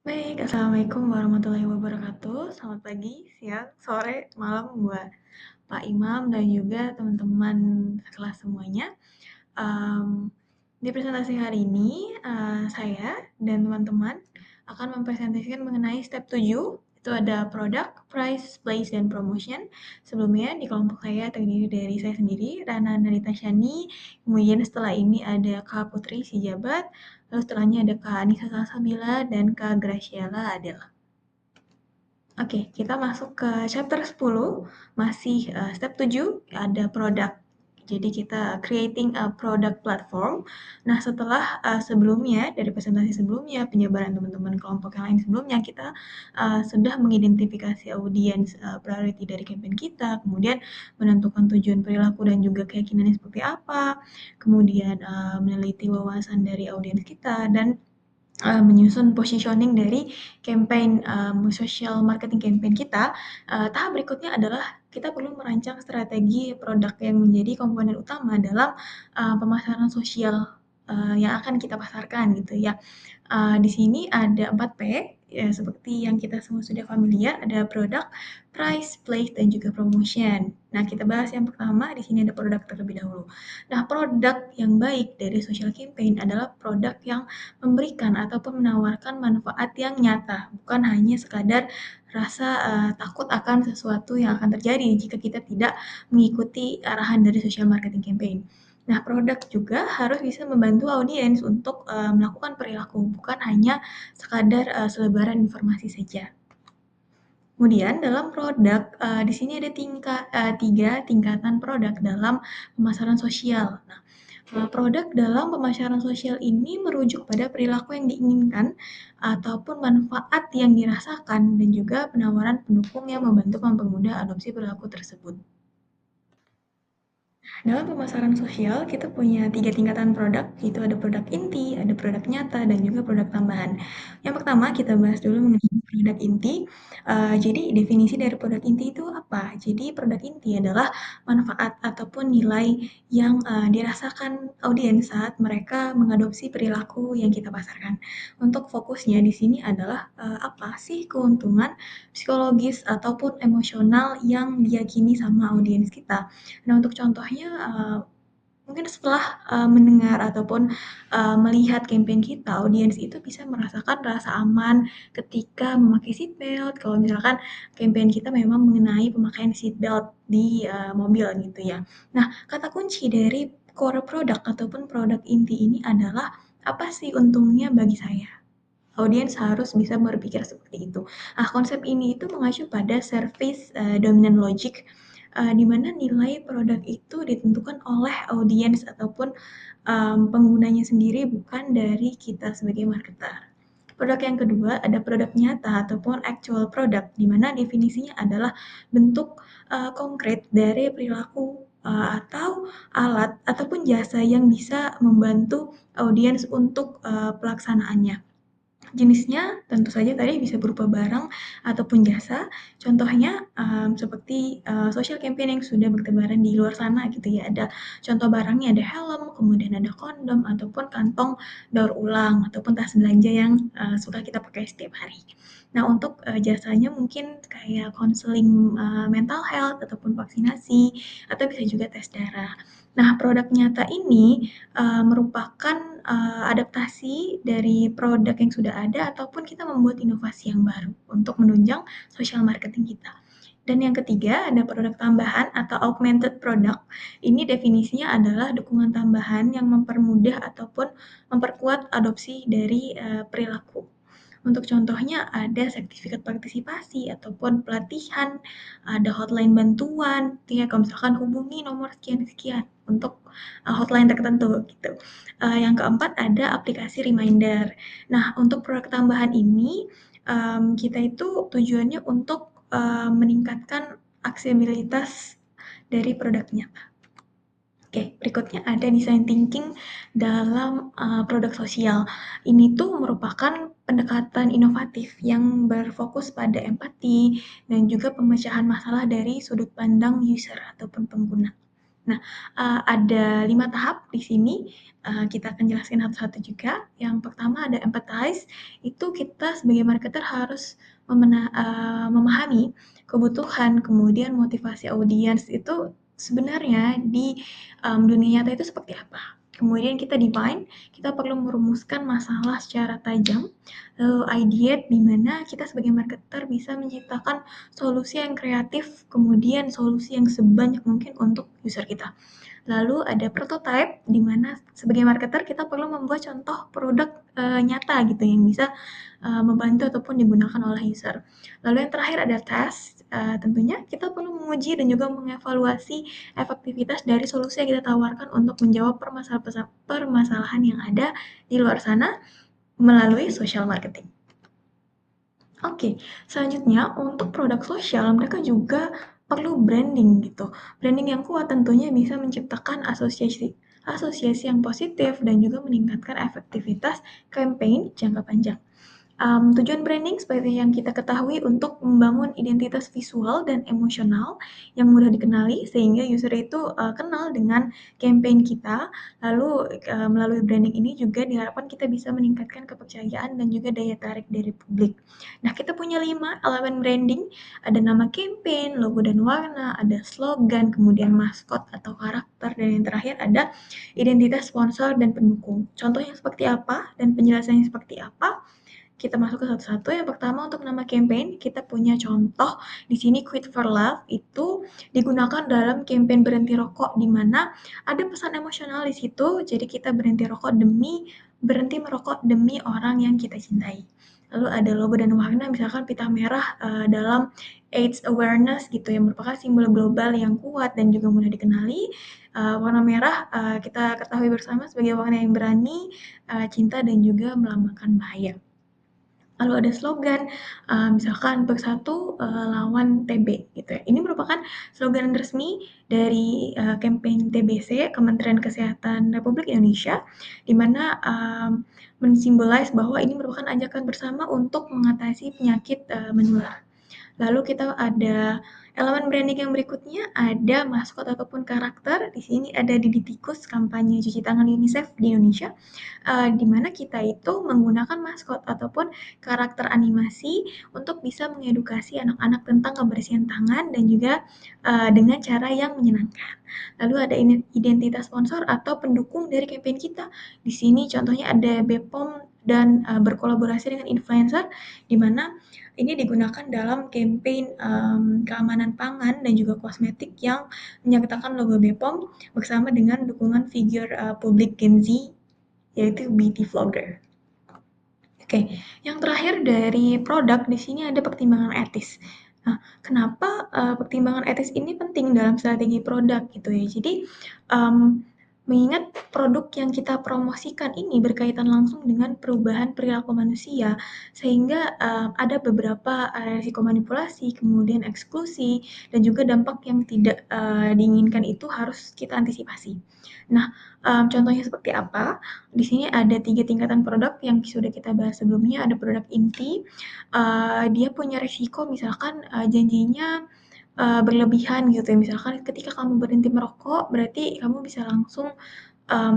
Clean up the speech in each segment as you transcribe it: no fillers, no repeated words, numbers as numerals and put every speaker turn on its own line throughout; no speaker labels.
Baik, Assalamualaikum warahmatullahi wabarakatuh. Selamat pagi, siang, sore, malam buat Pak Imam dan juga teman-teman sekelas semuanya. Em, di presentasi hari ini, saya dan teman-teman akan mempresentasikan mengenai step 7. Itu ada product, price, place, dan promotion. Sebelumnya di kelompok saya terdiri dari saya sendiri, Rana Narita Shani. Kemudian setelah ini ada Kak Putri Sijabat. Lalu setelahnya ada Kak Anissa Salsabila dan Kak Graciela Adela. Oke, kita masuk ke chapter 10, masih step 7, ada produk. Jadi kita creating a product platform. Nah, setelah sebelumnya, dari presentasi sebelumnya, penjabaran teman-teman kelompok yang lain sebelumnya, kita sudah mengidentifikasi audiens priority dari campaign kita, kemudian menentukan tujuan perilaku dan juga keyakinannya seperti apa, kemudian meneliti wawasan dari audiens kita, dan menyusun positioning dari campaign social marketing campaign kita. Tahap berikutnya adalah kita perlu merancang strategi produk yang menjadi komponen utama dalam pemasaran sosial yang akan kita pasarkan gitu ya. Di sini ada 4P, ya, seperti yang kita semua sudah familiar, ada produk, price, place, dan juga promotion. Nah, kita bahas yang pertama, di sini ada produk terlebih dahulu. Nah, produk yang baik dari social campaign adalah produk yang memberikan ataupun menawarkan manfaat yang nyata, bukan hanya sekadar rasa takut akan sesuatu yang akan terjadi jika kita tidak mengikuti arahan dari social marketing campaign. Nah, produk juga harus bisa membantu audiens untuk melakukan perilaku, bukan hanya sekadar selebaran informasi saja. Kemudian dalam produk, di sini ada 3 tingkatan produk dalam pemasaran sosial. Nah, produk dalam pemasaran sosial ini merujuk pada perilaku yang diinginkan ataupun manfaat yang dirasakan dan juga penawaran pendukung yang membantu mempermudah adopsi perilaku tersebut. Dalam pemasaran sosial, kita punya 3 tingkatan produk, yaitu ada produk inti, ada produk nyata, dan juga produk tambahan. Yang pertama, kita bahas dulu mengenai produk inti. Jadi, definisi dari produk inti itu apa? Jadi, produk inti adalah manfaat ataupun nilai yang dirasakan audiens saat mereka mengadopsi perilaku yang kita pasarkan. Untuk fokusnya di sini adalah apa sih keuntungan psikologis ataupun emosional yang diyakini sama audiens kita. Nah, untuk contohnya, mungkin setelah mendengar ataupun melihat campaign kita, audiens itu bisa merasakan rasa aman ketika memakai seat belt. Kalau misalkan campaign kita memang mengenai pemakaian seat belt di mobil gitu ya. Nah, kata kunci dari core product ataupun produk inti ini adalah apa sih untungnya bagi saya? Audiens harus bisa berpikir seperti itu. Nah, konsep ini itu mengacu pada service dominant logic, di mana nilai produk itu ditentukan oleh audiens ataupun penggunanya sendiri, bukan dari kita sebagai marketer. Produk yang kedua ada produk nyata ataupun actual product, di mana definisinya adalah bentuk konkret dari perilaku atau alat ataupun jasa yang bisa membantu audiens untuk pelaksanaannya. Jenisnya tentu saja tadi bisa berupa barang ataupun jasa. Contohnya seperti social campaign yang sudah bertebaran di luar sana gitu ya. Ada contoh barangnya ada helm, kemudian ada kondom ataupun kantong daur ulang ataupun tas belanja yang suka kita pakai setiap hari. Nah, untuk jasanya mungkin kayak konseling mental health ataupun vaksinasi atau bisa juga tes darah. Nah, produk nyata ini merupakan adaptasi dari produk yang sudah ada ataupun kita membuat inovasi yang baru untuk menunjang social marketing kita. Dan yang ketiga ada produk tambahan atau augmented product. Ini definisinya adalah dukungan tambahan yang mempermudah ataupun memperkuat adopsi dari perilaku. Untuk contohnya ada sertifikat partisipasi ataupun pelatihan, ada hotline bantuan, ya kalau misalkan hubungi nomor sekian-sekian untuk hotline tertentu gitu. Yang keempat ada aplikasi reminder. Nah, untuk produk tambahan ini kita itu tujuannya untuk meningkatkan aksesibilitas dari produknya. Oke, berikutnya ada design thinking dalam produk sosial. Ini tuh merupakan pendekatan inovatif yang berfokus pada empati dan juga pemecahan masalah dari sudut pandang user ataupun pengguna. Nah, ada 5 tahap di sini, kita akan jelaskan satu-satu juga. Yang pertama ada empathize, itu kita sebagai marketer harus memahami kebutuhan, kemudian motivasi audiens itu sebenarnya di dunia nyata itu seperti apa. Kemudian kita define, kita perlu merumuskan masalah secara tajam, lalu ideate di mana kita sebagai marketer bisa menciptakan solusi yang kreatif, kemudian solusi yang sebanyak mungkin untuk user kita. Lalu ada prototype, di mana sebagai marketer kita perlu membuat contoh produk nyata gitu yang bisa membantu ataupun digunakan oleh user. Lalu yang terakhir ada test, tentunya kita perlu menguji dan juga mengevaluasi efektivitas dari solusi yang kita tawarkan untuk menjawab permasalahan yang ada di luar sana melalui social marketing. Oke, selanjutnya untuk produk sosial mereka juga perlu branding gitu. Branding yang kuat tentunya bisa menciptakan asosiasi asosiasi yang positif dan juga meningkatkan efektivitas campaign jangka panjang. Tujuan branding seperti yang kita ketahui untuk membangun identitas visual dan emosional yang mudah dikenali sehingga user itu kenal dengan campaign kita. Lalu melalui branding ini juga diharapkan kita bisa meningkatkan kepercayaan dan juga daya tarik dari publik. Nah, kita punya 5 elemen branding, ada nama campaign, logo dan warna, ada slogan, kemudian maskot atau karakter, dan yang terakhir ada identitas sponsor dan pendukung. Contohnya seperti apa dan penjelasannya seperti apa? Kita masuk ke satu-satu. Yang pertama untuk nama campaign, kita punya contoh di sini Quit for Love itu digunakan dalam campaign berhenti rokok di mana ada pesan emosional di situ. Jadi kita berhenti merokok demi orang yang kita cintai. Lalu ada logo dan warna, misalkan pita merah dalam AIDS awareness gitu yang merupakan simbol global yang kuat dan juga mudah dikenali. Warna merah kita ketahui bersama sebagai warna yang berani, cinta dan juga melambangkan bahaya. Lalu ada slogan, misalkan bersatu lawan TB gitu ya. Ini merupakan slogan resmi dari campaign TBC Kementerian Kesehatan Republik Indonesia, di mana mensimbolize bahwa ini merupakan ajakan bersama untuk mengatasi penyakit menular. Lalu kita ada elemen branding yang berikutnya, ada maskot ataupun karakter. Di sini ada Didi Tikus, kampanye cuci tangan UNICEF di Indonesia, di mana kita itu menggunakan maskot ataupun karakter animasi untuk bisa mengedukasi anak-anak tentang kebersihan tangan dan juga dengan cara yang menyenangkan. Lalu ada identitas sponsor atau pendukung dari campaign kita. Di sini contohnya ada BPOM dan berkolaborasi dengan influencer, di mana ini digunakan dalam campaign keamanan pangan dan juga kosmetik yang menyertakan logo BPOM bersama dengan dukungan figur publik Gen Z yaitu beauty vlogger. Oke, yang terakhir dari produk di sini ada pertimbangan etis. Nah, kenapa pertimbangan etis ini penting dalam strategi produk gitu ya? Jadi um, mengingat produk yang kita promosikan ini berkaitan langsung dengan perubahan perilaku manusia, sehingga ada beberapa risiko manipulasi, kemudian eksklusi, dan juga dampak yang tidak diinginkan itu harus kita antisipasi. Nah, contohnya seperti apa? Di sini ada 3 tingkatan produk yang sudah kita bahas sebelumnya. Ada produk inti, dia punya risiko misalkan janjinya berlebihan gitu ya. Misalkan ketika kamu berhenti merokok, berarti kamu bisa langsung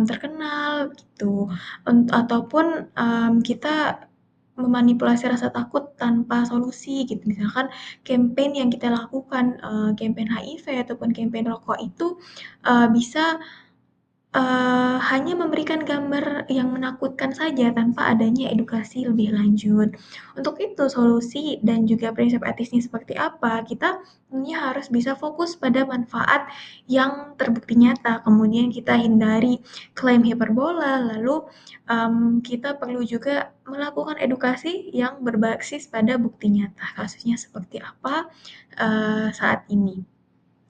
terkenal gitu. Ataupun kita memanipulasi rasa takut tanpa solusi gitu. Misalkan campaign yang kita lakukan, campaign HIV ataupun campaign rokok itu bisa hanya memberikan gambar yang menakutkan saja tanpa adanya edukasi lebih lanjut. Untuk itu solusi dan juga prinsip etisnya seperti apa, kita tentunya harus bisa fokus pada manfaat yang terbukti nyata, kemudian kita hindari klaim hiperbola, lalu kita perlu juga melakukan edukasi yang berbasis pada bukti nyata, kasusnya seperti apa saat ini.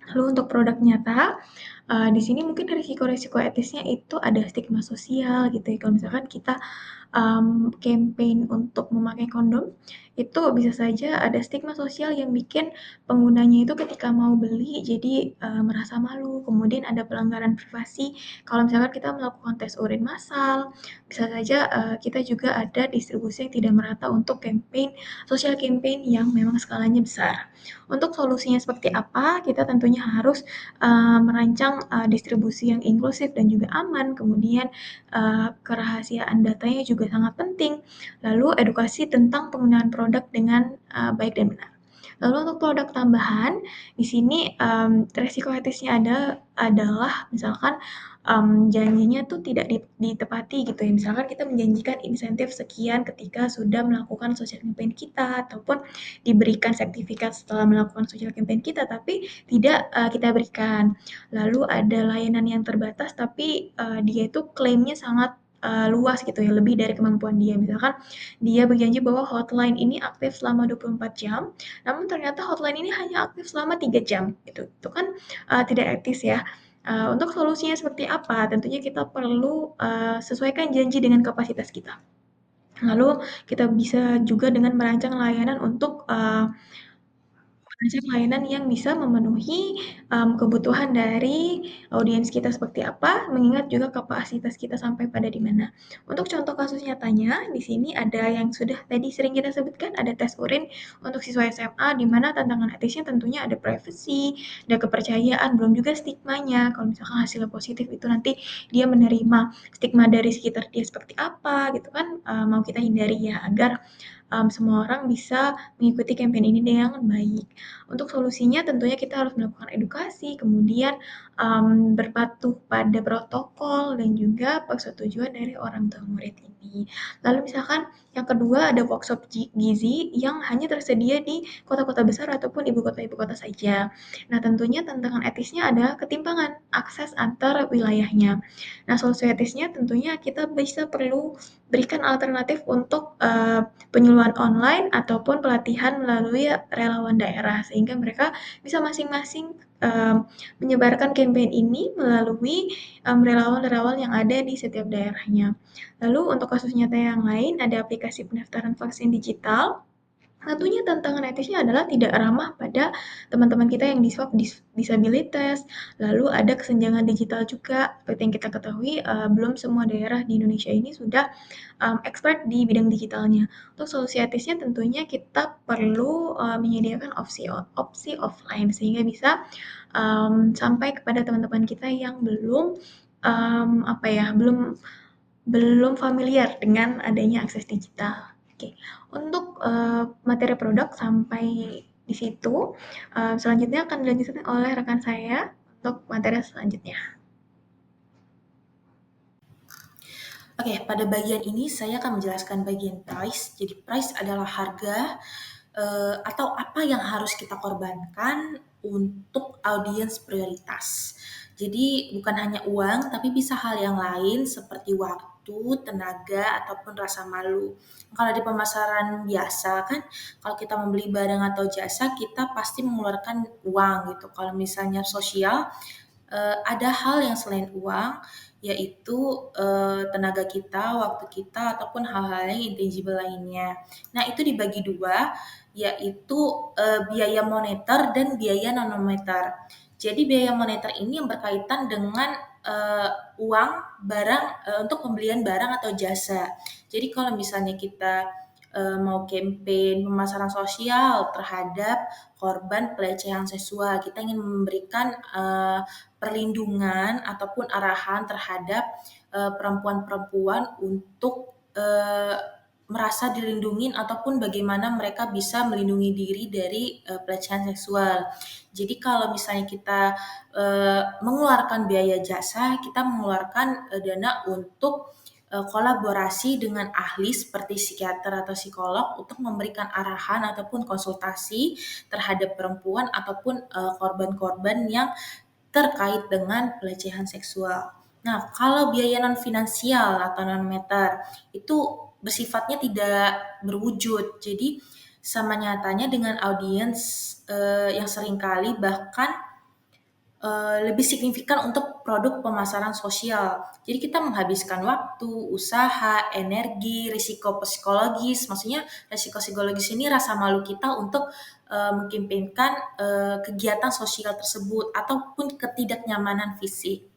Lalu untuk produk nyata, di sini mungkin risiko-risiko etisnya itu ada stigma sosial gitu ya, kalau misalkan kita campaign untuk memakai kondom, itu bisa saja ada stigma sosial yang bikin penggunanya itu ketika mau beli jadi merasa malu. Kemudian ada pelanggaran privasi kalau misalkan kita melakukan tes urin massal, bisa saja kita juga ada distribusi yang tidak merata untuk campaign social campaign yang memang skalanya besar. Untuk solusinya seperti apa, kita tentunya harus merancang distribusi yang inklusif dan juga aman, kemudian kerahasiaan datanya juga sangat penting, lalu edukasi tentang penggunaan produk dengan baik dan benar. Lalu untuk produk tambahan, di sini resiko etisnya adalah misalkan janjinya tuh tidak ditepati gitu ya. Misalkan kita menjanjikan insentif sekian ketika sudah melakukan social campaign kita ataupun diberikan sertifikat setelah melakukan social campaign kita, tapi tidak kita berikan. Lalu ada layanan yang terbatas, tapi dia itu klaimnya sangat luas gitu ya, lebih dari kemampuan dia. Misalkan dia berjanji bahwa hotline ini aktif selama 24 jam, namun ternyata hotline ini hanya aktif selama 3 jam gitu. Itu kan tidak etis ya. Untuk solusinya seperti apa? Tentunya kita perlu sesuaikan janji dengan kapasitas kita. Lalu kita bisa juga dengan merancang layanan untuk merancang layanan yang bisa memenuhi kebutuhan dari audiens kita seperti apa, mengingat juga kapasitas kita sampai pada di mana. Untuk contoh kasus nyatanya, di sini ada yang sudah tadi sering kita sebutkan, ada tes urin untuk siswa SMA, di mana tantangan etisnya tentunya ada privacy, ada kepercayaan, belum juga stigmanya. Kalau misalkan hasilnya positif itu nanti dia menerima stigma dari sekitar dia seperti apa, gitu kan, mau kita hindari ya, agar semua orang bisa mengikuti campaign ini dengan baik. Untuk solusinya tentunya kita harus melakukan edukasi, kemudian berpatuh pada protokol dan juga persetujuan dari orang tua murid ini. Lalu misalkan yang kedua ada workshop gizi yang hanya tersedia di kota-kota besar ataupun ibu kota saja. Nah tentunya tantangan etisnya ada ketimpangan akses antar wilayahnya. Nah solusi etisnya tentunya kita bisa perlu berikan alternatif untuk penyuluhan online ataupun pelatihan melalui relawan daerah sehingga mereka bisa masing-masing menyebarkan campaign ini melalui relawan-relawan yang ada di setiap daerahnya. Lalu untuk kasus nyata yang lain ada aplikasi pendaftaran vaksin digital. Tentunya tantangan etisnya adalah tidak ramah pada teman-teman kita yang disabilitas. Lalu ada kesenjangan digital juga. Seperti yang kita ketahui, belum semua daerah di Indonesia ini sudah expert di bidang digitalnya. Untuk solusi etisnya tentunya kita perlu menyediakan opsi offline sehingga bisa sampai kepada teman-teman kita yang belum apa ya, belum familiar dengan adanya akses digital. Oke, untuk materi produk sampai di situ. Selanjutnya akan dilanjutkan oleh rekan saya untuk materi selanjutnya.
Oke, pada bagian ini saya akan menjelaskan bagian price. Jadi price adalah harga atau apa yang harus kita korbankan untuk audiens prioritas. Jadi bukan hanya uang, tapi bisa hal yang lain seperti waktu, tenaga, ataupun rasa malu. Kalau di pemasaran biasa kan, kalau kita membeli barang atau jasa, kita pasti mengeluarkan uang gitu. Kalau misalnya sosial, ada hal yang selain uang, yaitu tenaga kita, waktu kita, ataupun hal-hal yang intangible lainnya. Nah, itu dibagi dua, yaitu biaya moneter dan biaya non-moneter. Jadi biaya moneter ini yang berkaitan dengan uang, barang, untuk pembelian barang atau jasa. Jadi kalau misalnya kita mau campaign pemasaran sosial terhadap korban pelecehan seksual, kita ingin memberikan perlindungan ataupun arahan terhadap perempuan-perempuan untuk merasa dilindungi ataupun bagaimana mereka bisa melindungi diri dari pelecehan seksual. Jadi kalau misalnya kita mengeluarkan biaya jasa, kita mengeluarkan dana untuk kolaborasi dengan ahli seperti psikiater atau psikolog untuk memberikan arahan ataupun konsultasi terhadap perempuan ataupun korban-korban yang terkait dengan pelecehan seksual. Nah, kalau biaya non finansial atau non meter itu bersifatnya tidak berwujud. Jadi sama nyatanya dengan audiens yang seringkali bahkan lebih signifikan untuk produk pemasaran sosial. Jadi kita menghabiskan waktu, usaha, energi, risiko psikologis. Maksudnya risiko psikologis ini rasa malu kita untuk mengkampanyekan kegiatan sosial tersebut ataupun ketidaknyamanan fisik.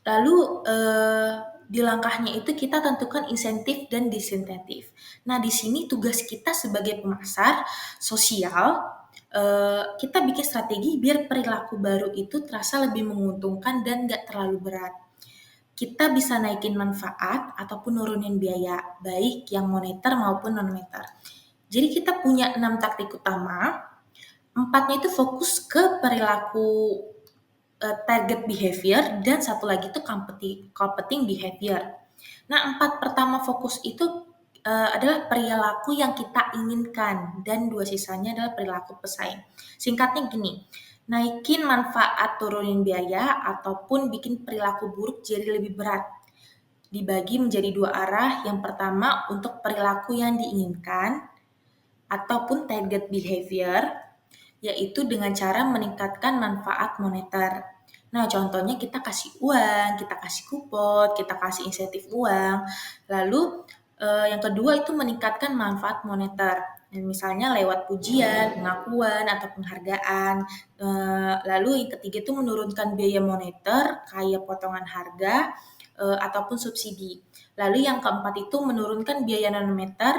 Lalu di langkahnya itu kita tentukan insentif dan disinsentif. Nah, di sini tugas kita sebagai pemasar sosial, kita bikin strategi biar perilaku baru itu terasa lebih menguntungkan dan nggak terlalu berat. Kita bisa naikin manfaat ataupun nurunin biaya, baik yang moneter maupun non-moneter. Jadi kita punya 6 taktik utama, empatnya itu fokus ke perilaku target behavior dan satu lagi itu competing behavior. Nah, 4 pertama fokus itu adalah perilaku yang kita inginkan dan 2 sisanya adalah perilaku pesaing. Singkatnya gini, naikin manfaat, turunin biaya, ataupun bikin perilaku buruk jadi lebih berat. Dibagi menjadi 2 arah. Yang pertama untuk perilaku yang diinginkan ataupun target behavior, yaitu dengan cara meningkatkan manfaat moneter. Nah, contohnya kita kasih uang, kita kasih kupon, kita kasih insentif uang. Lalu yang kedua itu meningkatkan manfaat moneter. Misalnya lewat pujian, pengakuan, atau penghargaan. Lalu yang ketiga itu menurunkan biaya moneter, kayak potongan harga, ataupun subsidi. Lalu yang keempat itu menurunkan biaya non-moneter,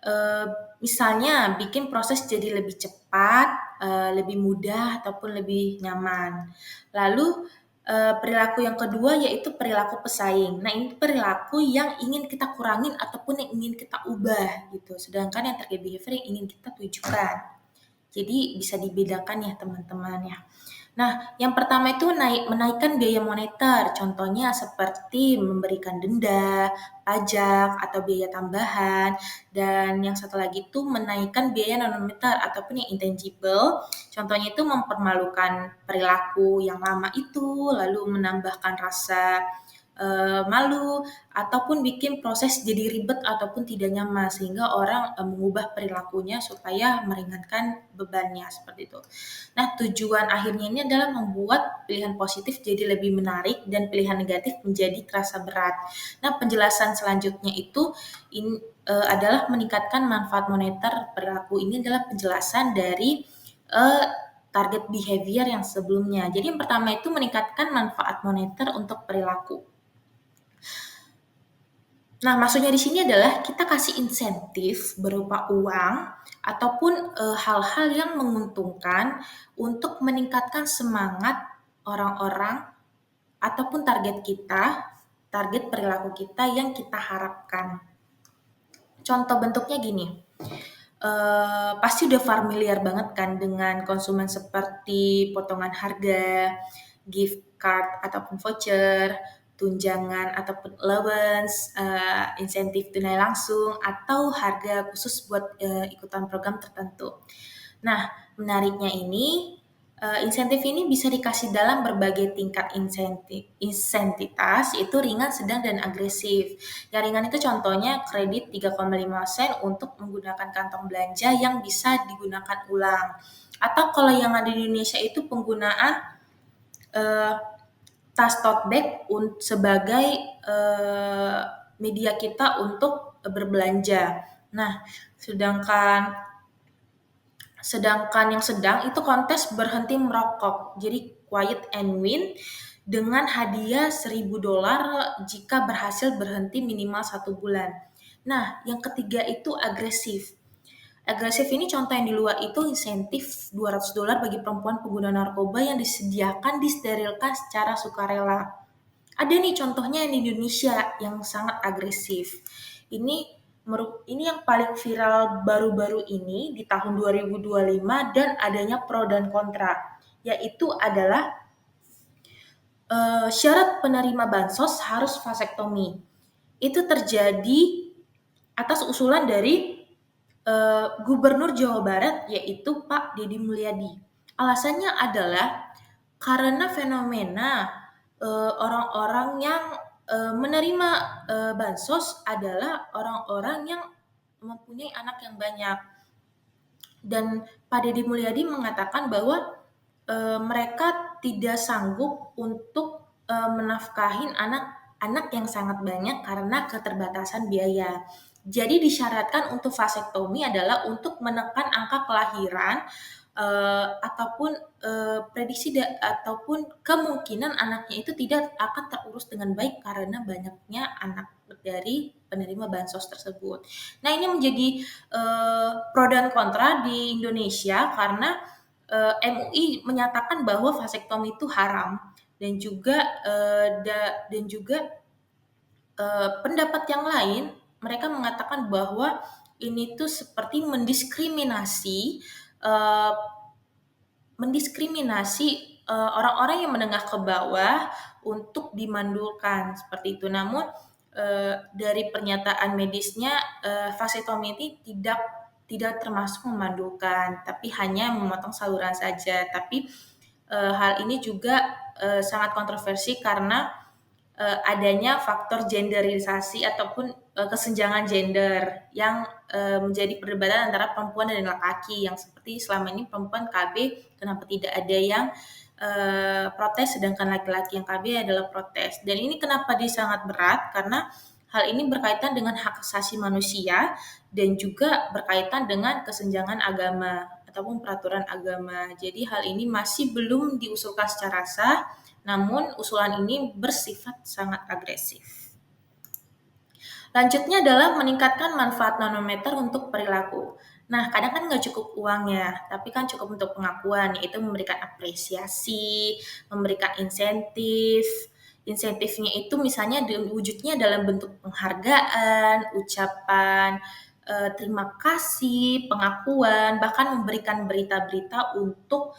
Eee, misalnya bikin proses jadi lebih cepat, lebih mudah ataupun lebih nyaman. Lalu, perilaku yang kedua yaitu perilaku pesaing. Nah, ini perilaku yang ingin kita kurangin ataupun yang ingin kita ubah gitu, sedangkan yang target behavior yang ingin kita tujukan. Jadi bisa dibedakan ya teman-teman ya. Nah, yang pertama itu menaikkan biaya moneter, contohnya seperti memberikan denda, pajak, atau biaya tambahan. Dan yang satu lagi itu menaikkan biaya non-moneter ataupun yang intangible, contohnya itu mempermalukan perilaku yang lama itu, lalu menambahkan rasa malu, ataupun bikin proses jadi ribet ataupun tidak nyaman, sehingga orang mengubah perilakunya supaya meringankan bebannya, seperti itu. Nah, tujuan akhirnya ini adalah membuat pilihan positif jadi lebih menarik dan pilihan negatif menjadi terasa berat. Nah, penjelasan selanjutnya itu adalah meningkatkan manfaat moneter perilaku. Ini adalah penjelasan dari target behavior yang sebelumnya. Jadi yang pertama itu meningkatkan manfaat moneter untuk perilaku. Nah, maksudnya di sini adalah kita kasih insentif berupa uang ataupun hal-hal yang menguntungkan untuk meningkatkan semangat orang-orang ataupun target kita, target perilaku kita yang kita harapkan. Contoh bentuknya gini, pasti udah familiar banget kan dengan konsumen seperti potongan harga, gift card ataupun voucher, tunjangan ataupun allowance, insentif tunai langsung, atau harga khusus buat ikutan program tertentu. Nah, menariknya ini, insentif ini bisa dikasih dalam berbagai tingkat insentitas, yaitu ringan, sedang, dan agresif. Yang ringan itu contohnya kredit 3,5% untuk menggunakan kantong belanja yang bisa digunakan ulang. Atau kalau yang ada di Indonesia itu penggunaan eh, tas tote bag sebagai media kita untuk berbelanja. Nah, sedangkan sedangkan yang sedang itu kontes berhenti merokok. Jadi quiet and win dengan hadiah $1.000 jika berhasil berhenti minimal 1 bulan. Nah, yang ketiga itu agresif. Agresif ini contoh yang di luar itu insentif $200 bagi perempuan pengguna narkoba yang disediakan disterilkan secara sukarela. Ada nih contohnya di Indonesia yang sangat agresif. Ini ini yang paling viral baru-baru ini di tahun 2025 dan adanya pro dan kontra, yaitu adalah syarat penerima bansos harus vasektomi. Itu terjadi atas usulan dari Gubernur Jawa Barat yaitu Pak Deddy Mulyadi. Alasannya adalah karena fenomena orang-orang yang menerima bansos adalah orang-orang yang mempunyai anak yang banyak. Dan Pak Deddy Mulyadi mengatakan bahwa mereka tidak sanggup untuk menafkahin anak-anak yang sangat banyak karena keterbatasan biaya. Jadi disyaratkan untuk vasektomi adalah untuk menekan angka kelahiran ataupun prediksi ataupun kemungkinan anaknya itu tidak akan terurus dengan baik karena banyaknya anak dari penerima bansos tersebut. Nah, ini menjadi pro dan kontra di Indonesia karena MUI menyatakan bahwa vasektomi itu haram dan juga pendapat yang lain mereka mengatakan bahwa ini tuh seperti mendiskriminasi eh, orang-orang yang menengah ke bawah untuk dimandulkan seperti itu. Namun dari pernyataan medisnya vasektomi ini tidak termasuk memandulkan, tapi hanya memotong saluran saja. Tapi hal ini juga sangat kontroversi karena adanya faktor genderisasi ataupun kesenjangan gender yang menjadi perdebatan antara perempuan dan laki-laki yang seperti selama ini perempuan KB kenapa tidak ada yang protes sedangkan laki-laki yang KB adalah protes. Dan ini kenapa dia sangat berat karena hal ini berkaitan dengan hak asasi manusia dan juga berkaitan dengan kesenjangan agama ataupun peraturan agama. Jadi hal ini masih belum diusulkan secara sah, namun usulan ini bersifat sangat agresif. Lanjutnya adalah meningkatkan manfaat nanometer untuk perilaku. Nah, kadang kan nggak cukup uangnya, tapi kan cukup untuk pengakuan, yaitu memberikan apresiasi, memberikan insentif. Insentifnya itu misalnya wujudnya dalam bentuk penghargaan, ucapan, terima kasih, pengakuan, bahkan memberikan berita-berita untuk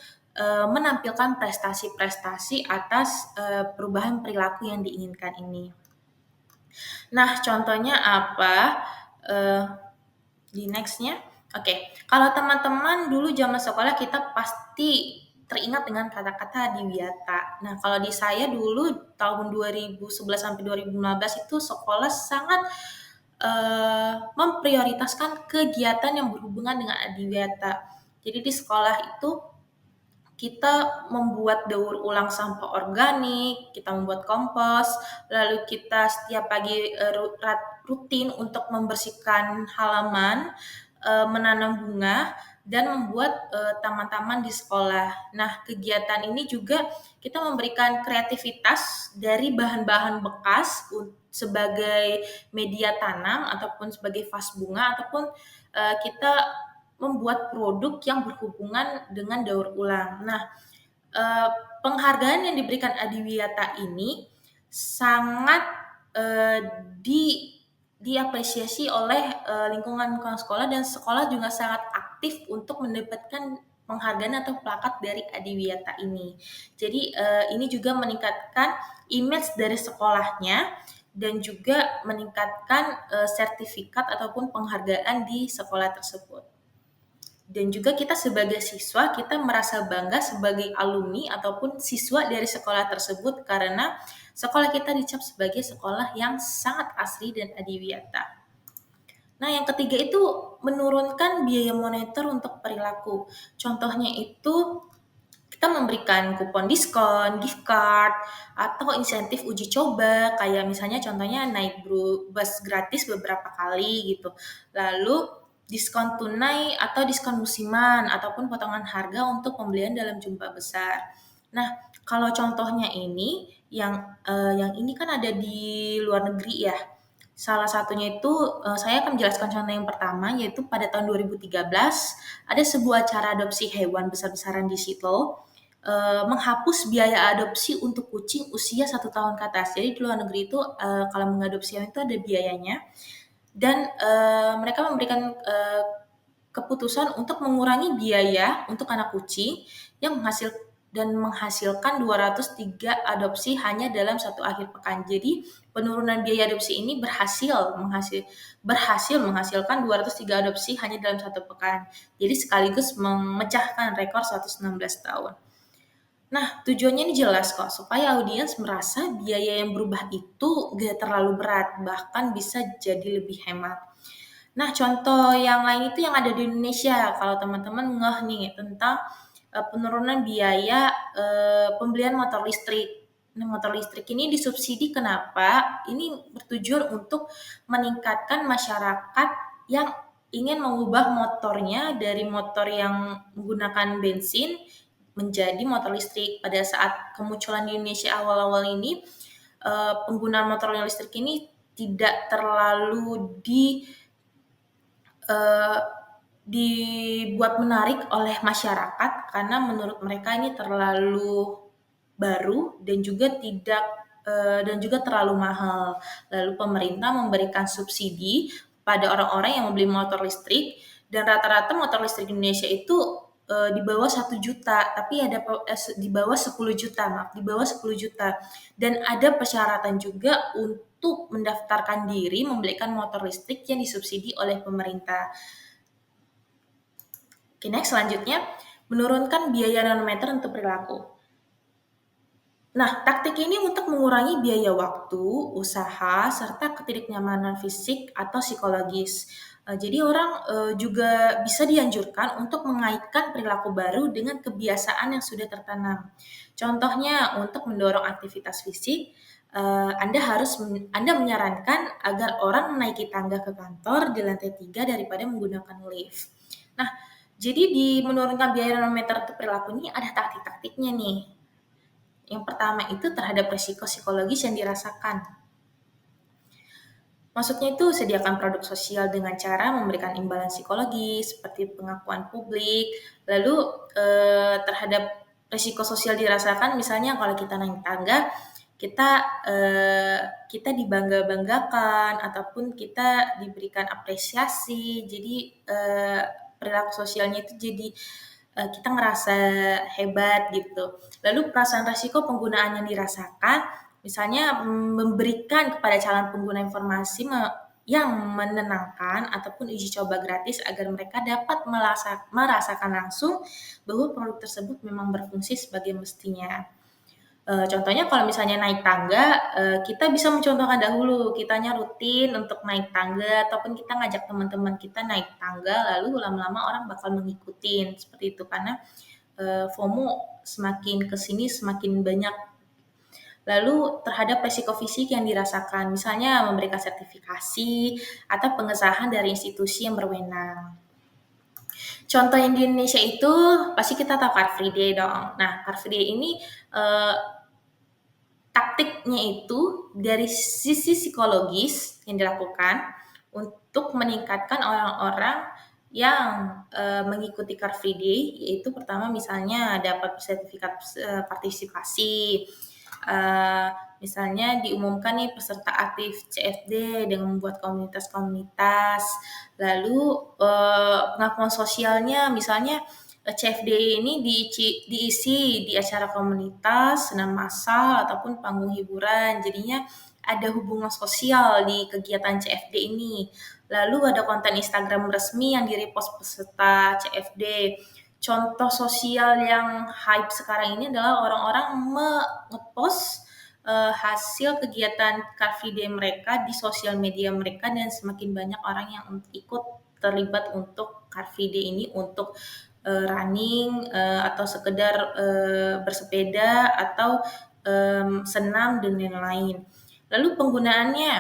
menampilkan prestasi-prestasi atas perubahan perilaku yang diinginkan ini. Nah, contohnya apa? Eh, di nextnya, oke. Kalau teman-teman dulu zaman sekolah kita pasti teringat dengan kata-kata adiwiyata. Nah, kalau di saya dulu tahun 2011 sampai 2015 itu sekolah sangat memprioritaskan kegiatan yang berhubungan dengan adiwiyata. Jadi di sekolah itu kita membuat daur ulang sampah organik, kita membuat kompos, lalu kita setiap pagi rutin untuk membersihkan halaman, menanam bunga, dan membuat taman-taman di sekolah. Nah, kegiatan ini juga kita memberikan kreativitas dari bahan-bahan bekas sebagai media tanam ataupun sebagai vas bunga ataupun kita membuat produk yang berhubungan dengan daur ulang. Nah, eh, penghargaan yang diberikan Adiwiyata ini sangat eh, di diapresiasi oleh lingkungan sekolah dan sekolah juga sangat aktif untuk mendapatkan penghargaan atau plakat dari Adiwiyata ini. Jadi ini juga meningkatkan image dari sekolahnya dan juga meningkatkan sertifikat ataupun penghargaan di sekolah tersebut. Dan juga kita sebagai siswa, kita merasa bangga sebagai alumni ataupun siswa dari sekolah tersebut karena sekolah kita dicap sebagai sekolah yang sangat asli dan adiwiyata. Nah, yang ketiga itu menurunkan biaya moneter untuk perilaku. Contohnya itu kita memberikan kupon diskon, gift card, atau insentif uji coba, kayak misalnya contohnya naik bus gratis beberapa kali gitu. Lalu diskon tunai atau diskon musiman, ataupun potongan harga untuk pembelian dalam jumlah besar. Nah, kalau contohnya ini, yang ini kan ada di luar negeri ya. Salah satunya itu, saya akan menjelaskan contoh yang pertama, yaitu pada tahun 2013, ada sebuah acara adopsi hewan besar-besaran di situ, menghapus biaya adopsi untuk kucing usia 1 tahun ke atas. Jadi di luar negeri itu kalau mengadopsi hewan itu ada biayanya dan mereka memberikan keputusan untuk mengurangi biaya untuk anak kucing yang menghasilkan 203 adopsi hanya dalam satu akhir pekan. Jadi penurunan biaya adopsi ini berhasil menghasilkan 203 adopsi hanya dalam satu pekan. Jadi sekaligus memecahkan rekor 116 tahun. Nah, tujuannya ini jelas kok, supaya audiens merasa biaya yang berubah itu gak terlalu berat, bahkan bisa jadi lebih hemat. Nah, contoh yang lain itu yang ada di Indonesia, kalau teman-teman ngeh nih tentang penurunan biaya pembelian motor listrik. Nah, motor listrik ini disubsidi kenapa? Ini bertujuan untuk meningkatkan masyarakat yang ingin mengubah motornya dari motor yang menggunakan bensin menjadi motor listrik. Pada saat kemunculan di Indonesia awal-awal ini, penggunaan motor listrik ini tidak terlalu eh, dibuat menarik oleh masyarakat karena menurut mereka ini terlalu baru dan juga tidak dan juga terlalu mahal. Lalu pemerintah memberikan subsidi pada orang-orang yang membeli motor listrik dan rata-rata motor listrik di Indonesia itu di bawah 1 juta, tapi ada di bawah 10 juta, maaf, di bawah 10 juta. Dan ada persyaratan juga untuk mendaftarkan diri membelikan motor listrik yang disubsidi oleh pemerintah. Oke, next selanjutnya, menurunkan biaya nanometer untuk perilaku. Nah, taktik ini untuk mengurangi biaya waktu, usaha, serta ketidaknyamanan fisik atau psikologis. Jadi orang juga bisa dianjurkan untuk mengaitkan perilaku baru dengan kebiasaan yang sudah tertanam. Contohnya, untuk mendorong aktivitas fisik, Anda menyarankan agar orang menaiki tangga ke kantor di lantai 3 daripada menggunakan lift. Nah, jadi di menurunkan biaya nanometer untuk perilaku ini ada taktik-taktiknya nih. Yang pertama itu terhadap resiko psikologis yang dirasakan. Maksudnya itu sediakan produk sosial dengan cara memberikan imbalan psikologis seperti pengakuan publik. Lalu terhadap resiko sosial dirasakan, misalnya kalau kita naik tangga, kita kita dibangga-banggakan ataupun kita diberikan apresiasi. Jadi perilaku sosialnya itu jadi kita ngerasa hebat gitu. Lalu perasaan resiko penggunaan yang dirasakan, misalnya memberikan kepada calon pengguna informasi yang menenangkan ataupun uji coba gratis agar mereka dapat merasakan langsung bahwa produk tersebut memang berfungsi sebagai mestinya. Contohnya kalau misalnya naik tangga, kita bisa mencontohkan dahulu, kitanya rutin untuk naik tangga ataupun kita ngajak teman-teman kita naik tangga, lalu lama-lama orang bakal mengikutin seperti itu karena FOMO semakin kesini semakin banyak. Lalu terhadap resiko fisik yang dirasakan, misalnya memberikan sertifikasi atau pengesahan dari institusi yang berwenang. Contoh yang di Indonesia itu pasti kita tahu Car Free Day dong. Nah, Car Free Day ini taktiknya itu dari sisi psikologis yang dilakukan untuk meningkatkan orang-orang yang mengikuti Car Free Day, yaitu pertama misalnya dapat sertifikat partisipasi, misalnya diumumkan nih peserta aktif CFD dengan membuat komunitas-komunitas, lalu pengakuan sosialnya misalnya CFD ini diisi di acara komunitas, senam massal, ataupun panggung hiburan. Jadinya ada hubungan sosial di kegiatan CFD ini. Lalu ada konten Instagram resmi yang di-repost peserta CFD. Contoh sosial yang hype sekarang ini adalah orang-orang nge-post hasil kegiatan Car Free Day mereka di sosial media mereka dan semakin banyak orang yang ikut terlibat untuk Car Free Day ini untuk running atau sekedar bersepeda atau senam dan lain-lain. Lalu penggunaannya,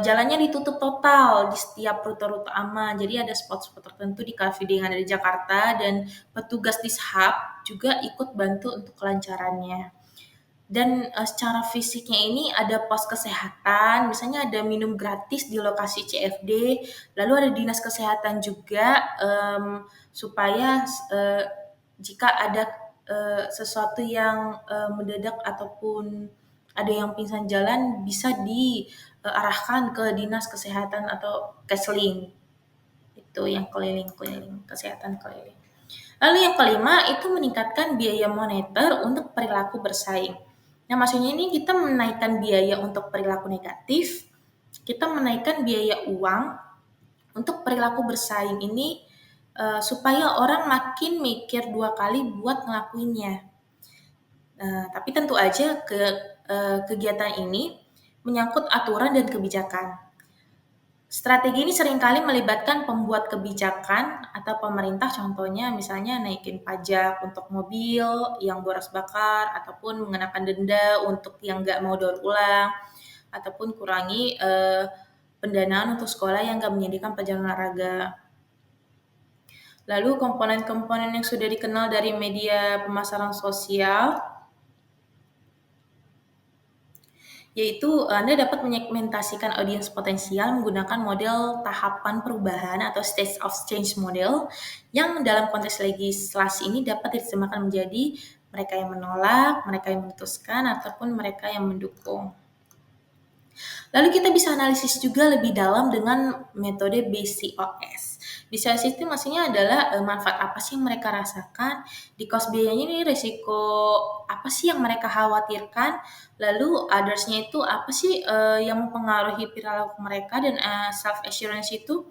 jalannya ditutup total di setiap rute-rute aman. Jadi ada spot-spot tertentu di Car Free Day yang ada di Jakarta dan petugas Dishub juga ikut bantu untuk kelancarannya. Dan secara fisiknya ini ada pos kesehatan, misalnya ada minum gratis di lokasi CFD, lalu ada dinas kesehatan juga supaya jika ada sesuatu yang mendadak ataupun ada yang pingsan jalan bisa diarahkan ke dinas kesehatan atau Kesling. Itu yang keliling-keliling, kesehatan keliling. Lalu yang kelima itu meningkatkan biaya moneter untuk perilaku bersaing. Nah, maksudnya ini kita menaikkan biaya untuk perilaku negatif, kita menaikkan biaya uang untuk perilaku bersaing ini supaya orang makin mikir 2 kali buat ngelakuinnya. Tapi tentu aja kegiatan ini menyangkut aturan dan kebijakan. Strategi ini seringkali melibatkan pembuat kebijakan atau pemerintah, contohnya misalnya naikin pajak untuk mobil yang boros bakar, ataupun mengenakan denda untuk yang nggak mau daur ulang, ataupun kurangi pendanaan untuk sekolah yang nggak menyediakan pelajaran olahraga. Lalu komponen-komponen yang sudah dikenal dari media pemasaran sosial, yaitu Anda dapat menyegmentasikan audiens potensial menggunakan model tahapan perubahan atau stage of change model yang dalam konteks legislasi ini dapat diterjemahkan menjadi mereka yang menolak, mereka yang memutuskan, ataupun mereka yang mendukung. Lalu kita bisa analisis juga lebih dalam dengan metode BCOS. BCOS itu maksudnya adalah manfaat apa sih yang mereka rasakan, di cost biayanya ini risiko apa sih yang mereka khawatirkan, lalu others-nya itu apa sih yang mempengaruhi perilaku mereka, dan self assurance itu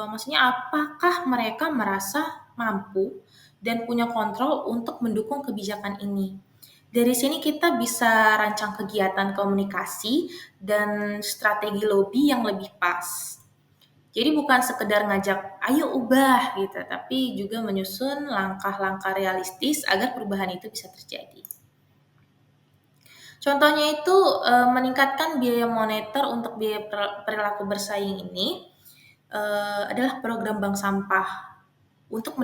maksudnya apakah mereka merasa mampu dan punya kontrol untuk mendukung kebijakan ini. Dari sini kita bisa rancang kegiatan komunikasi dan strategi lobby yang lebih pas. Jadi bukan sekedar ngajak, ayo ubah gitu, tapi juga menyusun langkah-langkah realistis agar perubahan itu bisa terjadi. Contohnya itu meningkatkan biaya moneter untuk biaya perilaku bersaing ini adalah program bank sampah untuk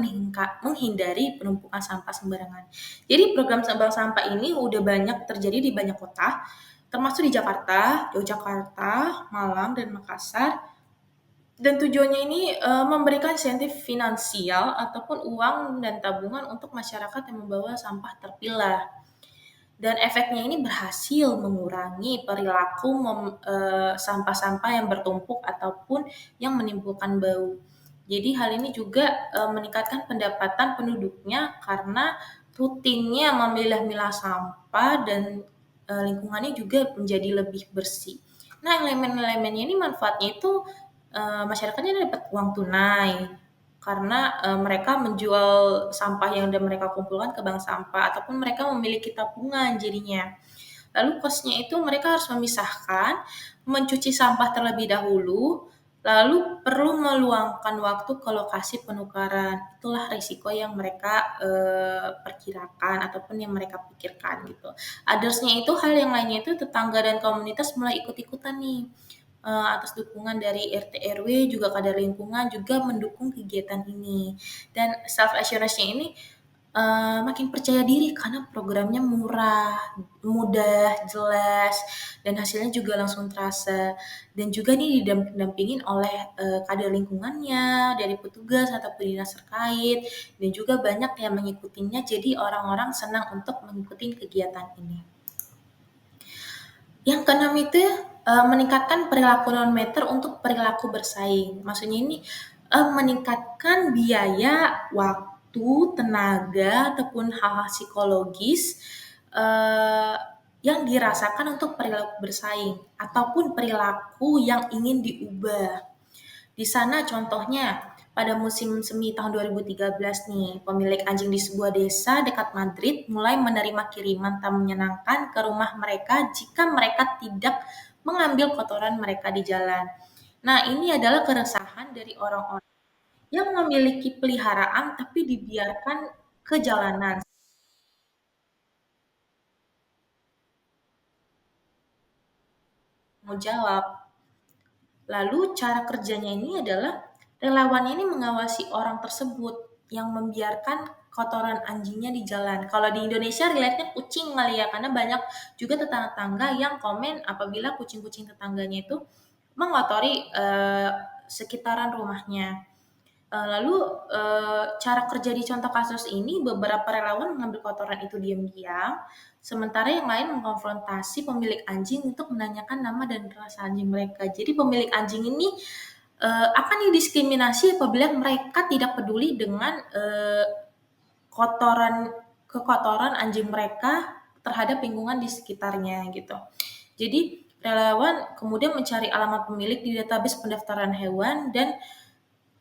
menghindari penumpukan sampah sembarangan. Jadi program bank sampah ini udah banyak terjadi di banyak kota, termasuk di Jakarta, Yogyakarta, Malang, dan Makassar. Dan tujuannya ini memberikan insentif finansial ataupun uang dan tabungan untuk masyarakat yang membawa sampah terpilah. Dan efeknya ini berhasil mengurangi perilaku sampah-sampah yang bertumpuk ataupun yang menimbulkan bau. Jadi hal ini juga meningkatkan pendapatan penduduknya karena rutinnya memilah-milah sampah, dan lingkungannya juga menjadi lebih bersih. Nah, elemen-elemennya ini manfaatnya itu masyarakatnya dapat uang tunai karena mereka menjual sampah yang udah mereka kumpulkan ke bank sampah, ataupun mereka memiliki tabungan jadinya. Lalu cost-nya itu mereka harus memisahkan, mencuci sampah terlebih dahulu, lalu perlu meluangkan waktu ke lokasi penukaran. Itulah risiko yang mereka perkirakan ataupun yang mereka pikirkan gitu. Others-nya itu hal yang lainnya itu tetangga dan komunitas mulai ikut-ikutan nih. Atas dukungan dari RT RW juga kadar lingkungan juga mendukung kegiatan ini. Dan self assurance-nya ini makin percaya diri karena programnya murah, mudah, jelas, dan hasilnya juga langsung terasa. Dan juga nih didampingin oleh kader lingkungannya, dari petugas ataupun dinas terkait, dan juga banyak yang mengikutinya. Jadi orang-orang senang untuk mengikuti kegiatan ini. Yang keenam itu meningkatkan perilaku non-meter untuk perilaku bersaing. Maksudnya ini meningkatkan biaya, waktu, tenaga, ataupun hal-hal psikologis eh, yang dirasakan untuk perilaku bersaing ataupun perilaku yang ingin diubah. Di sana contohnya pada musim semi tahun 2013 nih, pemilik anjing di sebuah desa dekat Madrid mulai menerima kiriman tak menyenangkan ke rumah mereka jika mereka tidak mengambil kotoran mereka di jalan. Nah, ini adalah keresahan dari orang-orang yang memiliki peliharaan tapi dibiarkan ke jalanan. Mau jawab. Lalu cara kerjanya ini adalah relawannya ini mengawasi orang tersebut yang membiarkan kotoran anjingnya di jalan. Kalau di Indonesia relate-nya kucing kali ya, karena banyak juga tetangga-tetangga yang komen apabila kucing-kucing tetangganya itu mengotori sekitaran rumahnya. Lalu cara kerja di contoh kasus ini, beberapa relawan mengambil kotoran itu diam-diam, sementara yang lain mengkonfrontasi pemilik anjing untuk menanyakan nama dan rasa anjing mereka. Jadi pemilik anjing ini akan didiskriminasi apabila mereka tidak peduli dengan kotoran kekotoran anjing mereka terhadap lingkungan di sekitarnya gitu. Jadi relawan kemudian mencari alamat pemilik di database pendaftaran hewan, dan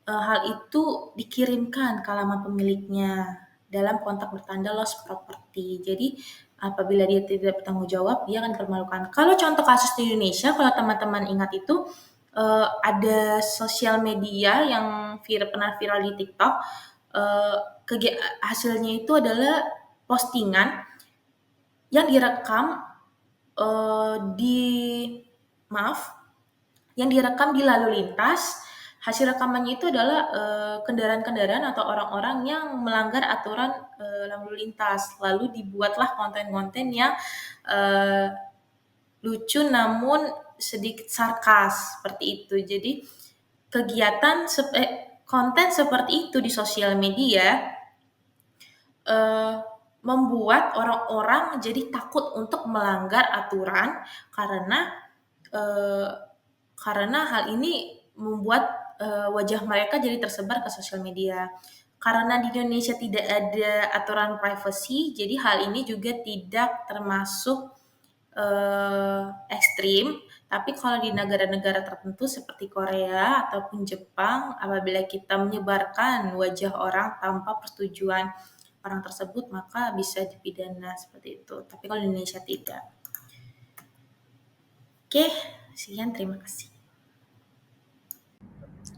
hal itu dikirimkan ke alamat pemiliknya dalam kontak bertanda lost property. Jadi apabila dia tidak bertanggung jawab, dia akan dipermalukan. Kalau contoh kasus di Indonesia, kalau teman-teman ingat itu, ada sosial media yang pernah viral di TikTok, eee, hasilnya itu adalah postingan yang direkam, di maaf, yang direkam di lalu lintas. Hasil rekamannya itu adalah, kendaraan-kendaraan atau orang-orang yang melanggar aturan, lalu lintas. Lalu dibuatlah konten-konten yang, eee, lucu namun sedikit sarkas, seperti itu. Jadi konten seperti itu di sosial media, eee, membuat orang-orang jadi takut untuk melanggar aturan karena, eee, karena hal ini membuat, wajah mereka jadi tersebar ke sosial media. Karena di Indonesia tidak ada aturan privacy, jadi hal ini juga tidak termasuk, ekstrim. Tapi kalau di negara-negara tertentu seperti Korea ataupun Jepang, apabila kita menyebarkan wajah orang tanpa persetujuan orang tersebut, maka bisa dipidana seperti itu. Tapi kalau di Indonesia tidak. Oke, sekian terima kasih.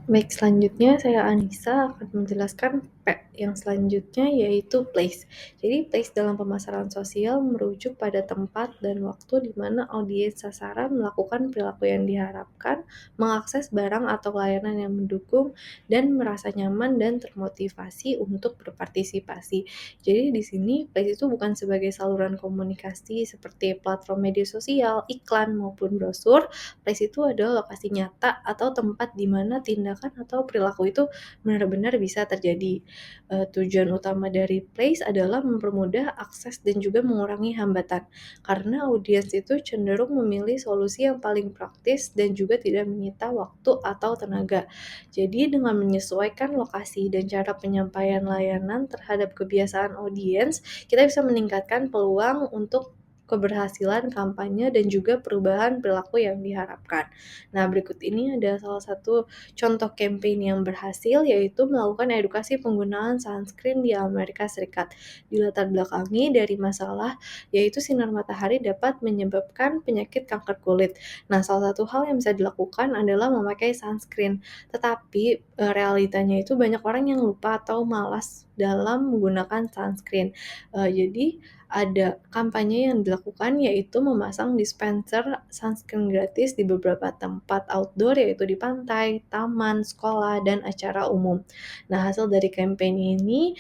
Baik, selanjutnya saya Anissa akan menjelaskan P yang selanjutnya yaitu place. Jadi place dalam pemasaran sosial merujuk pada tempat dan waktu di mana audiens sasaran melakukan perilaku yang diharapkan, mengakses barang atau layanan yang mendukung, dan merasa nyaman dan termotivasi untuk berpartisipasi. Jadi di sini place itu bukan sebagai saluran komunikasi seperti platform media sosial, iklan, maupun brosur. Place itu adalah lokasi nyata atau tempat di mana tindakan atau perilaku itu benar-benar bisa terjadi. Tujuan utama dari place adalah mempermudah akses dan juga mengurangi hambatan, karena audiens itu cenderung memilih solusi yang paling praktis dan juga tidak menyita waktu atau tenaga. Jadi dengan menyesuaikan lokasi dan cara penyampaian layanan terhadap kebiasaan audiens, kita bisa meningkatkan peluang untuk keberhasilan kampanye dan juga perubahan perilaku yang diharapkan. Nah, berikut ini ada salah satu contoh campaign yang berhasil, yaitu melakukan edukasi penggunaan sunscreen di Amerika Serikat. Dilatar belakangi dari masalah, yaitu sinar matahari dapat menyebabkan penyakit kanker kulit. Nah, salah satu hal yang bisa dilakukan adalah memakai sunscreen. Tetapi realitanya itu banyak orang yang lupa atau malas dalam menggunakan sunscreen. Jadi ada kampanye yang dilakukan, yaitu memasang dispenser sunscreen gratis di beberapa tempat outdoor, yaitu di pantai, taman, sekolah, dan acara umum. Nah, hasil dari campaign ini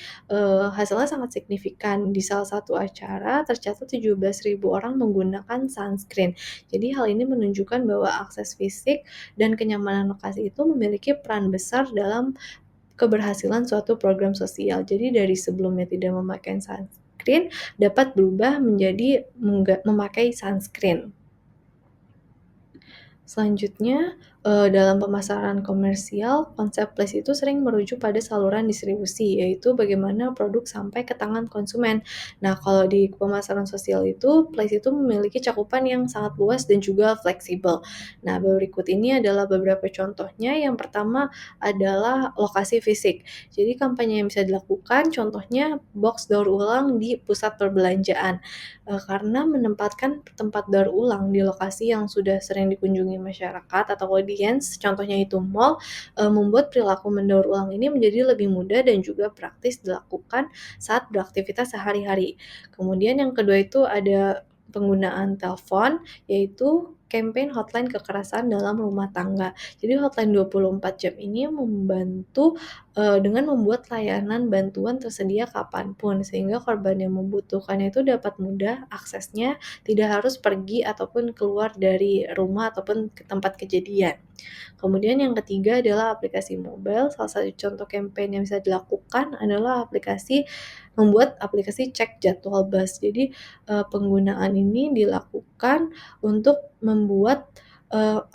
hasilnya sangat signifikan. Di salah satu acara tercatat 17.000 orang menggunakan sunscreen. Jadi hal ini menunjukkan bahwa akses fisik dan kenyamanan lokasi itu memiliki peran besar dalam keberhasilan suatu program sosial. Jadi dari sebelumnya tidak memakai sunscreen dapat berubah menjadi memakai sunscreen. Selanjutnya, dalam pemasaran komersial, konsep place itu sering merujuk pada saluran distribusi, yaitu bagaimana produk sampai ke tangan konsumen. Nah, kalau di pemasaran sosial itu, place itu memiliki cakupan yang sangat luas dan juga fleksibel. Nah, berikut ini adalah beberapa contohnya. Yang pertama adalah lokasi fisik. Jadi, kampanye yang bisa dilakukan, contohnya box daur ulang di pusat perbelanjaan. Karena menempatkan tempat daur ulang di lokasi yang sudah sering dikunjungi masyarakat atau audiens, contohnya itu mall, membuat perilaku mendaur ulang ini menjadi lebih mudah dan juga praktis dilakukan saat beraktivitas sehari-hari. Kemudian yang kedua itu ada penggunaan telepon, yaitu campaign hotline kekerasan dalam rumah tangga. Jadi hotline 24 jam ini membantu dengan membuat layanan bantuan tersedia kapanpun, sehingga korban yang membutuhkannya itu dapat mudah aksesnya, tidak harus pergi ataupun keluar dari rumah ataupun ke tempat kejadian. Kemudian yang ketiga adalah aplikasi mobile. Salah satu contoh campaign yang bisa dilakukan adalah membuat aplikasi cek jadwal bus. Jadi penggunaan ini dilakukan untuk membuat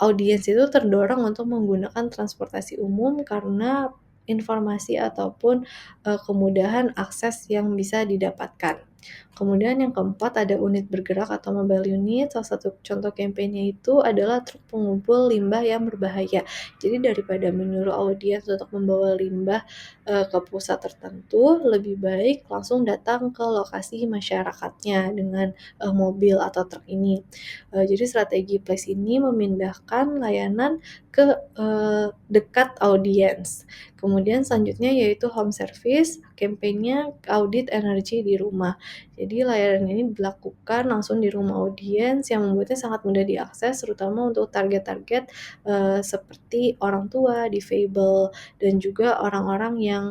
audiens itu terdorong untuk menggunakan transportasi umum karena informasi ataupun kemudahan akses yang bisa didapatkan. Kemudian yang keempat ada unit bergerak atau mobile unit. Salah satu contoh kampanye itu adalah truk pengumpul limbah yang berbahaya. Jadi daripada menyuruh audiens untuk membawa limbah ke pusat tertentu, lebih baik langsung datang ke lokasi masyarakatnya dengan mobil atau truk ini. Jadi strategi Place ini memindahkan layanan ke dekat audiens. Kemudian selanjutnya yaitu home service, kampanye audit energi di rumah. Jadi layanan ini dilakukan langsung di rumah audiens yang membuatnya sangat mudah diakses, terutama untuk target-target seperti orang tua, difabel, dan juga orang-orang yang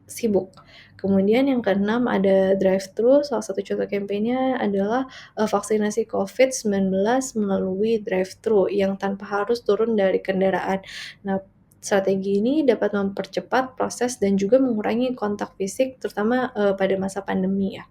sibuk. Kemudian yang keenam ada drive-thru, salah satu contoh kampanye adalah vaksinasi COVID-19 melalui drive-thru yang tanpa harus turun dari kendaraan. Nah, strategi ini dapat mempercepat proses dan juga mengurangi kontak fisik, terutama pada masa pandemi ya.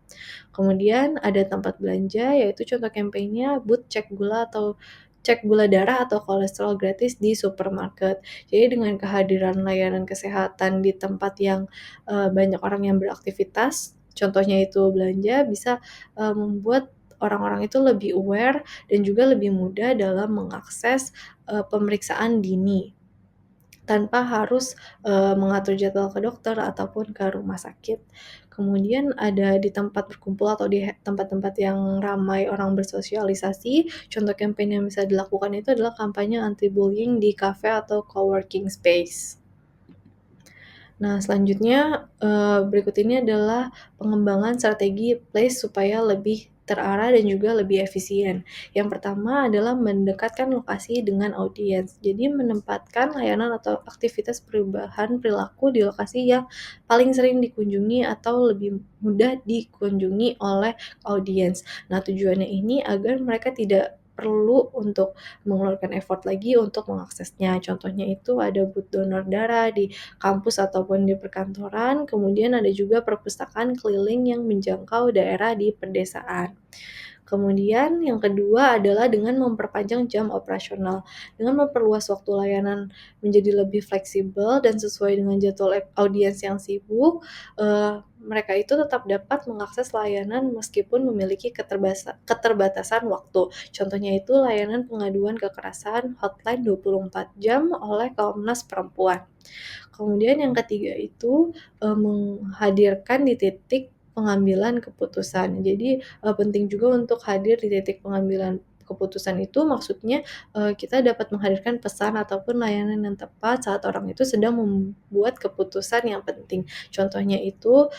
Kemudian ada tempat belanja, yaitu contoh kampanye booth cek gula atau cek gula darah atau kolesterol gratis di supermarket. Jadi dengan kehadiran layanan kesehatan di tempat yang banyak orang yang beraktivitas, contohnya itu belanja, bisa membuat orang-orang itu lebih aware dan juga lebih mudah dalam mengakses pemeriksaan dini tanpa harus mengatur jadwal ke dokter ataupun ke rumah sakit. Kemudian ada di tempat berkumpul atau di tempat-tempat yang ramai orang bersosialisasi, contoh campaign yang bisa dilakukan itu adalah kampanye anti-bullying di cafe atau coworking space. Nah, selanjutnya berikut ini adalah pengembangan strategi Place supaya lebih terarah dan juga lebih efisien. Yang pertama adalah mendekatkan lokasi dengan audiens. Jadi menempatkan layanan atau aktivitas perubahan perilaku di lokasi yang paling sering dikunjungi atau lebih mudah dikunjungi oleh audiens. Nah, tujuannya ini agar mereka tidak perlu untuk mengeluarkan effort lagi untuk mengaksesnya. Contohnya itu ada booth donor darah di kampus ataupun di perkantoran, kemudian ada juga perpustakaan keliling yang menjangkau daerah di pedesaan. Kemudian yang kedua adalah dengan memperpanjang jam operasional. Dengan memperluas waktu layanan menjadi lebih fleksibel dan sesuai dengan jadwal audiens yang sibuk, mereka itu tetap dapat mengakses layanan meskipun memiliki keterbatasan waktu. Contohnya itu layanan pengaduan kekerasan hotline 24 jam oleh Komnas Perempuan. Kemudian yang ketiga itu menghadirkan di titik pengambilan keputusan. Jadi penting juga untuk hadir di titik pengambilan keputusan itu maksudnya kita dapat menghadirkan pesan ataupun layanan yang tepat saat orang itu sedang membuat keputusan yang penting. Contohnya itu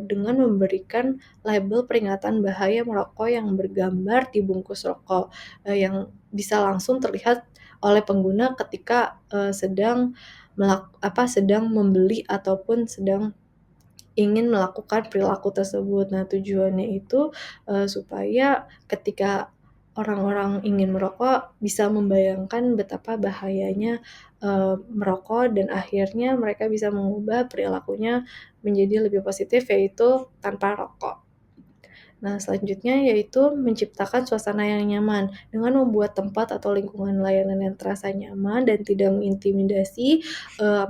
dengan memberikan label peringatan bahaya merokok yang bergambar di bungkus rokok yang bisa langsung terlihat oleh pengguna ketika sedang membeli ataupun sedang ingin melakukan perilaku tersebut. Nah, tujuannya itu supaya ketika orang-orang ingin merokok bisa membayangkan betapa bahayanya merokok dan akhirnya mereka bisa mengubah perilakunya menjadi lebih positif, yaitu tanpa rokok. Nah, selanjutnya yaitu menciptakan suasana yang nyaman. Dengan membuat tempat atau lingkungan layanan yang terasa nyaman dan tidak mengintimidasi,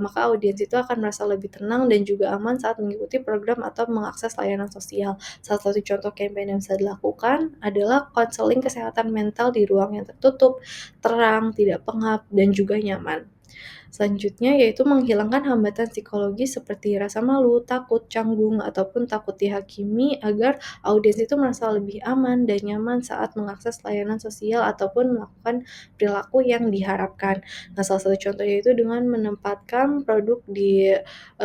maka audiens itu akan merasa lebih tenang dan juga aman saat mengikuti program atau mengakses layanan sosial. Salah satu contoh campaign yang bisa dilakukan adalah konseling kesehatan mental di ruang yang tertutup, terang, tidak pengap, dan juga nyaman. Selanjutnya yaitu menghilangkan hambatan psikologis seperti rasa malu, takut, canggung, ataupun takut dihakimi agar audiens itu merasa lebih aman dan nyaman saat mengakses layanan sosial ataupun melakukan perilaku yang diharapkan. Nah, salah satu contohnya itu dengan menempatkan produk di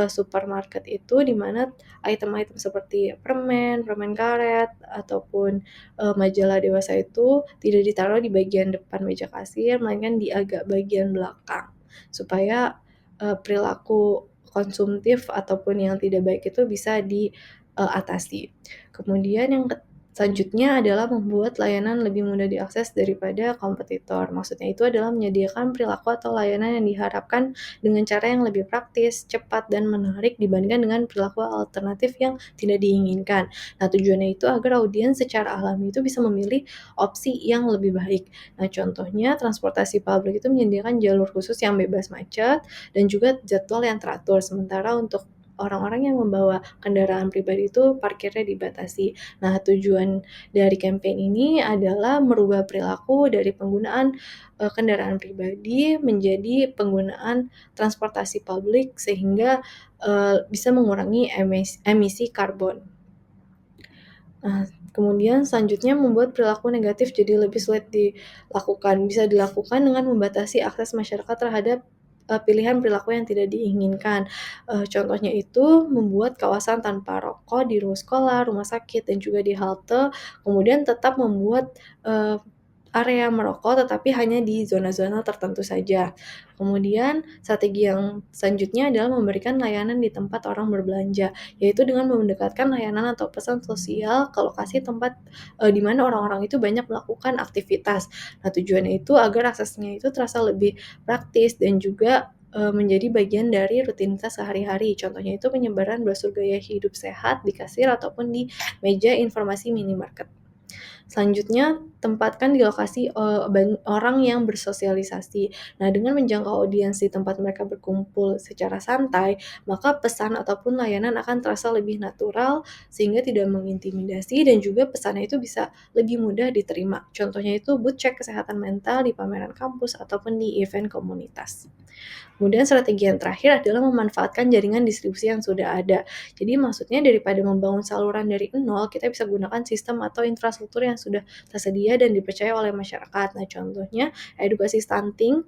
supermarket itu di mana item-item seperti permen, permen karet, ataupun majalah dewasa itu tidak ditaruh di bagian depan meja kasir, melainkan di agak bagian belakang supaya perilaku konsumtif ataupun yang tidak baik itu bisa diatasi. Kemudian yang selanjutnya adalah membuat layanan lebih mudah diakses daripada kompetitor. Maksudnya itu adalah menyediakan perilaku atau layanan yang diharapkan dengan cara yang lebih praktis, cepat, dan menarik dibandingkan dengan perilaku alternatif yang tidak diinginkan. Nah, tujuannya itu agar audiens secara alami itu bisa memilih opsi yang lebih baik. Nah, contohnya transportasi publik itu menyediakan jalur khusus yang bebas macet dan juga jadwal yang teratur. Sementara untuk orang-orang yang membawa kendaraan pribadi itu parkirnya dibatasi. Nah, tujuan dari campaign ini adalah merubah perilaku dari penggunaan kendaraan pribadi menjadi penggunaan transportasi publik sehingga bisa mengurangi emisi karbon. Nah, kemudian selanjutnya membuat perilaku negatif jadi lebih sulit dilakukan. Bisa dilakukan dengan membatasi akses masyarakat terhadap pilihan perilaku yang tidak diinginkan. Contohnya itu membuat kawasan tanpa rokok di sekolah, rumah sakit, dan juga di halte, kemudian tetap membuat area merokok tetapi hanya di zona-zona tertentu saja. Kemudian strategi yang selanjutnya adalah memberikan layanan di tempat orang berbelanja, yaitu dengan mendekatkan layanan atau pesan sosial ke lokasi tempat di mana orang-orang itu banyak melakukan aktivitas. Nah, tujuannya itu agar aksesnya itu terasa lebih praktis dan juga menjadi bagian dari rutinitas sehari-hari. Contohnya itu penyebaran brosur gaya hidup sehat di kasir ataupun di meja informasi minimarket. Selanjutnya, tempatkan di lokasi orang yang bersosialisasi. Nah, dengan menjangkau audiens di tempat mereka berkumpul secara santai, maka pesan ataupun layanan akan terasa lebih natural sehingga tidak mengintimidasi dan juga pesannya itu bisa lebih mudah diterima. Contohnya itu booth cek kesehatan mental di pameran kampus ataupun di event komunitas. Kemudian strategi yang terakhir adalah memanfaatkan jaringan distribusi yang sudah ada. Jadi maksudnya daripada membangun saluran dari nol, kita bisa gunakan sistem atau infrastruktur yang sudah tersedia dan dipercaya oleh masyarakat. Nah, contohnya edukasi stunting,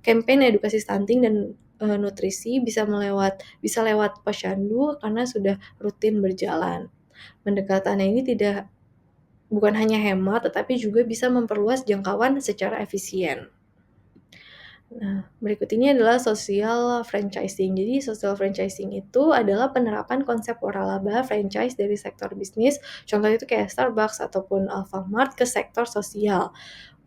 campaign edukasi stunting dan nutrisi bisa lewat posyandu karena sudah rutin berjalan. Pendekatannya ini bukan hanya hemat, tetapi juga bisa memperluas jangkauan secara efisien. Nah, berikut ini adalah social franchising. Jadi, social franchising itu adalah penerapan konsep waralaba franchise dari sektor bisnis, contohnya itu kayak Starbucks ataupun Alfamart ke sektor sosial.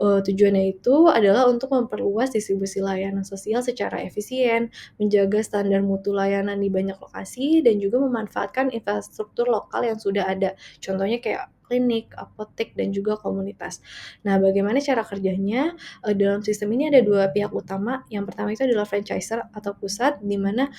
Tujuannya itu adalah untuk memperluas distribusi layanan sosial secara efisien, menjaga standar mutu layanan di banyak lokasi, dan juga memanfaatkan infrastruktur lokal yang sudah ada. Contohnya kayak klinik, apotek, dan juga komunitas. Nah, bagaimana cara kerjanya? Dalam sistem ini ada dua pihak utama. Yang pertama itu adalah franchiser atau pusat, di mana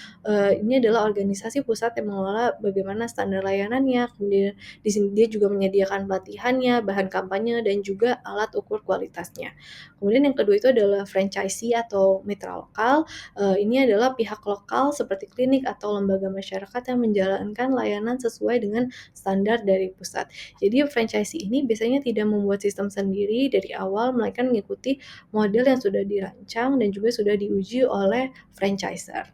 ini adalah organisasi pusat yang mengelola bagaimana standar layanannya, kemudian di sini dia juga menyediakan pelatihannya, bahan kampanye, dan juga alat ukur kualitasnya. Kemudian yang kedua itu adalah franchisee atau mitra lokal. Ini adalah pihak lokal seperti klinik atau lembaga masyarakat yang menjalankan layanan sesuai dengan standar dari pusat. Jadi franchisee ini biasanya tidak membuat sistem sendiri dari awal, melainkan mengikuti model yang sudah dirancang dan juga sudah diuji oleh franchiser.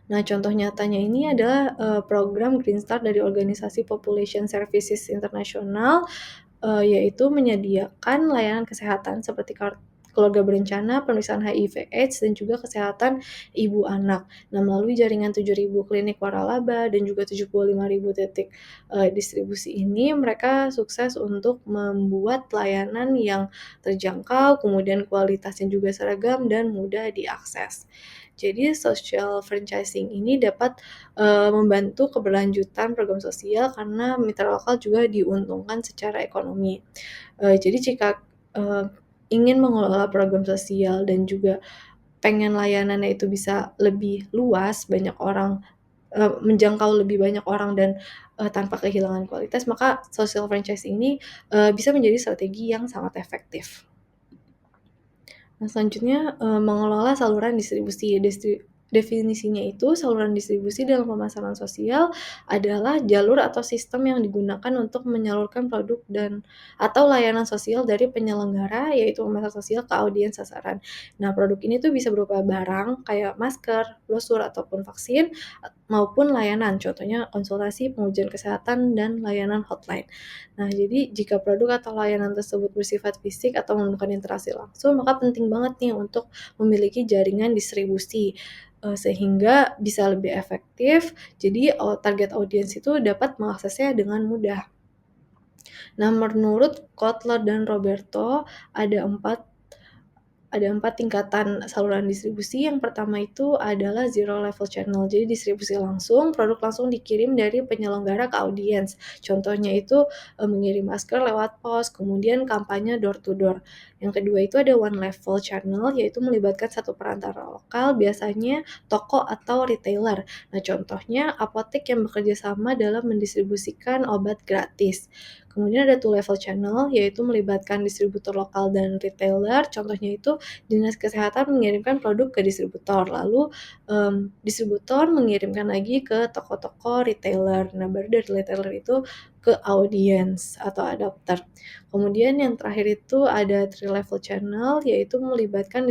Nah, contoh nyatanya ini adalah program Green Start dari Organisasi Population Services Internasional, yaitu menyediakan layanan kesehatan seperti keluarga berencana, pemeriksaan HIV/AIDS, dan juga kesehatan ibu anak. Nah, melalui jaringan 7.000 klinik waralaba dan juga 75.000 titik distribusi ini, mereka sukses untuk membuat layanan yang terjangkau, kemudian kualitasnya juga seragam dan mudah diakses. Jadi social franchising ini dapat membantu keberlanjutan program sosial karena mitra lokal juga diuntungkan secara ekonomi. Jadi jika ingin mengelola program sosial dan juga pengen layanannya itu bisa lebih luas, banyak orang menjangkau lebih banyak orang dan tanpa kehilangan kualitas, maka social franchising ini bisa menjadi strategi yang sangat efektif. Nah, selanjutnya, mengelola saluran distribusi. Definisinya itu, saluran distribusi dalam pemasaran sosial adalah jalur atau sistem yang digunakan untuk menyalurkan produk atau layanan sosial dari penyelenggara, yaitu pemasaran sosial ke audiens sasaran. Nah, produk ini tuh bisa berupa barang kayak masker, brosur, ataupun vaksin, maupun layanan, contohnya konsultasi, pengujian kesehatan, dan layanan hotline. Nah, jadi jika produk atau layanan tersebut bersifat fisik atau memerlukan interaksi langsung, maka penting banget nih untuk memiliki jaringan distribusi, sehingga bisa lebih efektif, jadi target audiens itu dapat mengaksesnya dengan mudah. Nah, menurut Kotler dan Roberto, ada 4 ada 4 tingkatan saluran distribusi. Yang pertama itu adalah zero level channel. Jadi distribusi langsung, produk langsung dikirim dari penyelenggara ke audiens. Contohnya itu mengirim masker lewat pos, kemudian kampanye door to door. Yang kedua itu ada one level channel, yaitu melibatkan satu perantara lokal, biasanya toko atau retailer. Nah, contohnya apotek yang bekerja sama dalam mendistribusikan obat gratis. Kemudian ada two level channel, yaitu melibatkan distributor lokal dan retailer. Contohnya itu dinas kesehatan mengirimkan produk ke distributor, lalu distributor mengirimkan lagi ke toko-toko retailer. Nah, baru dari retailer itu ke audiens atau adapter. Kemudian yang terakhir itu ada three level channel, yaitu melibatkan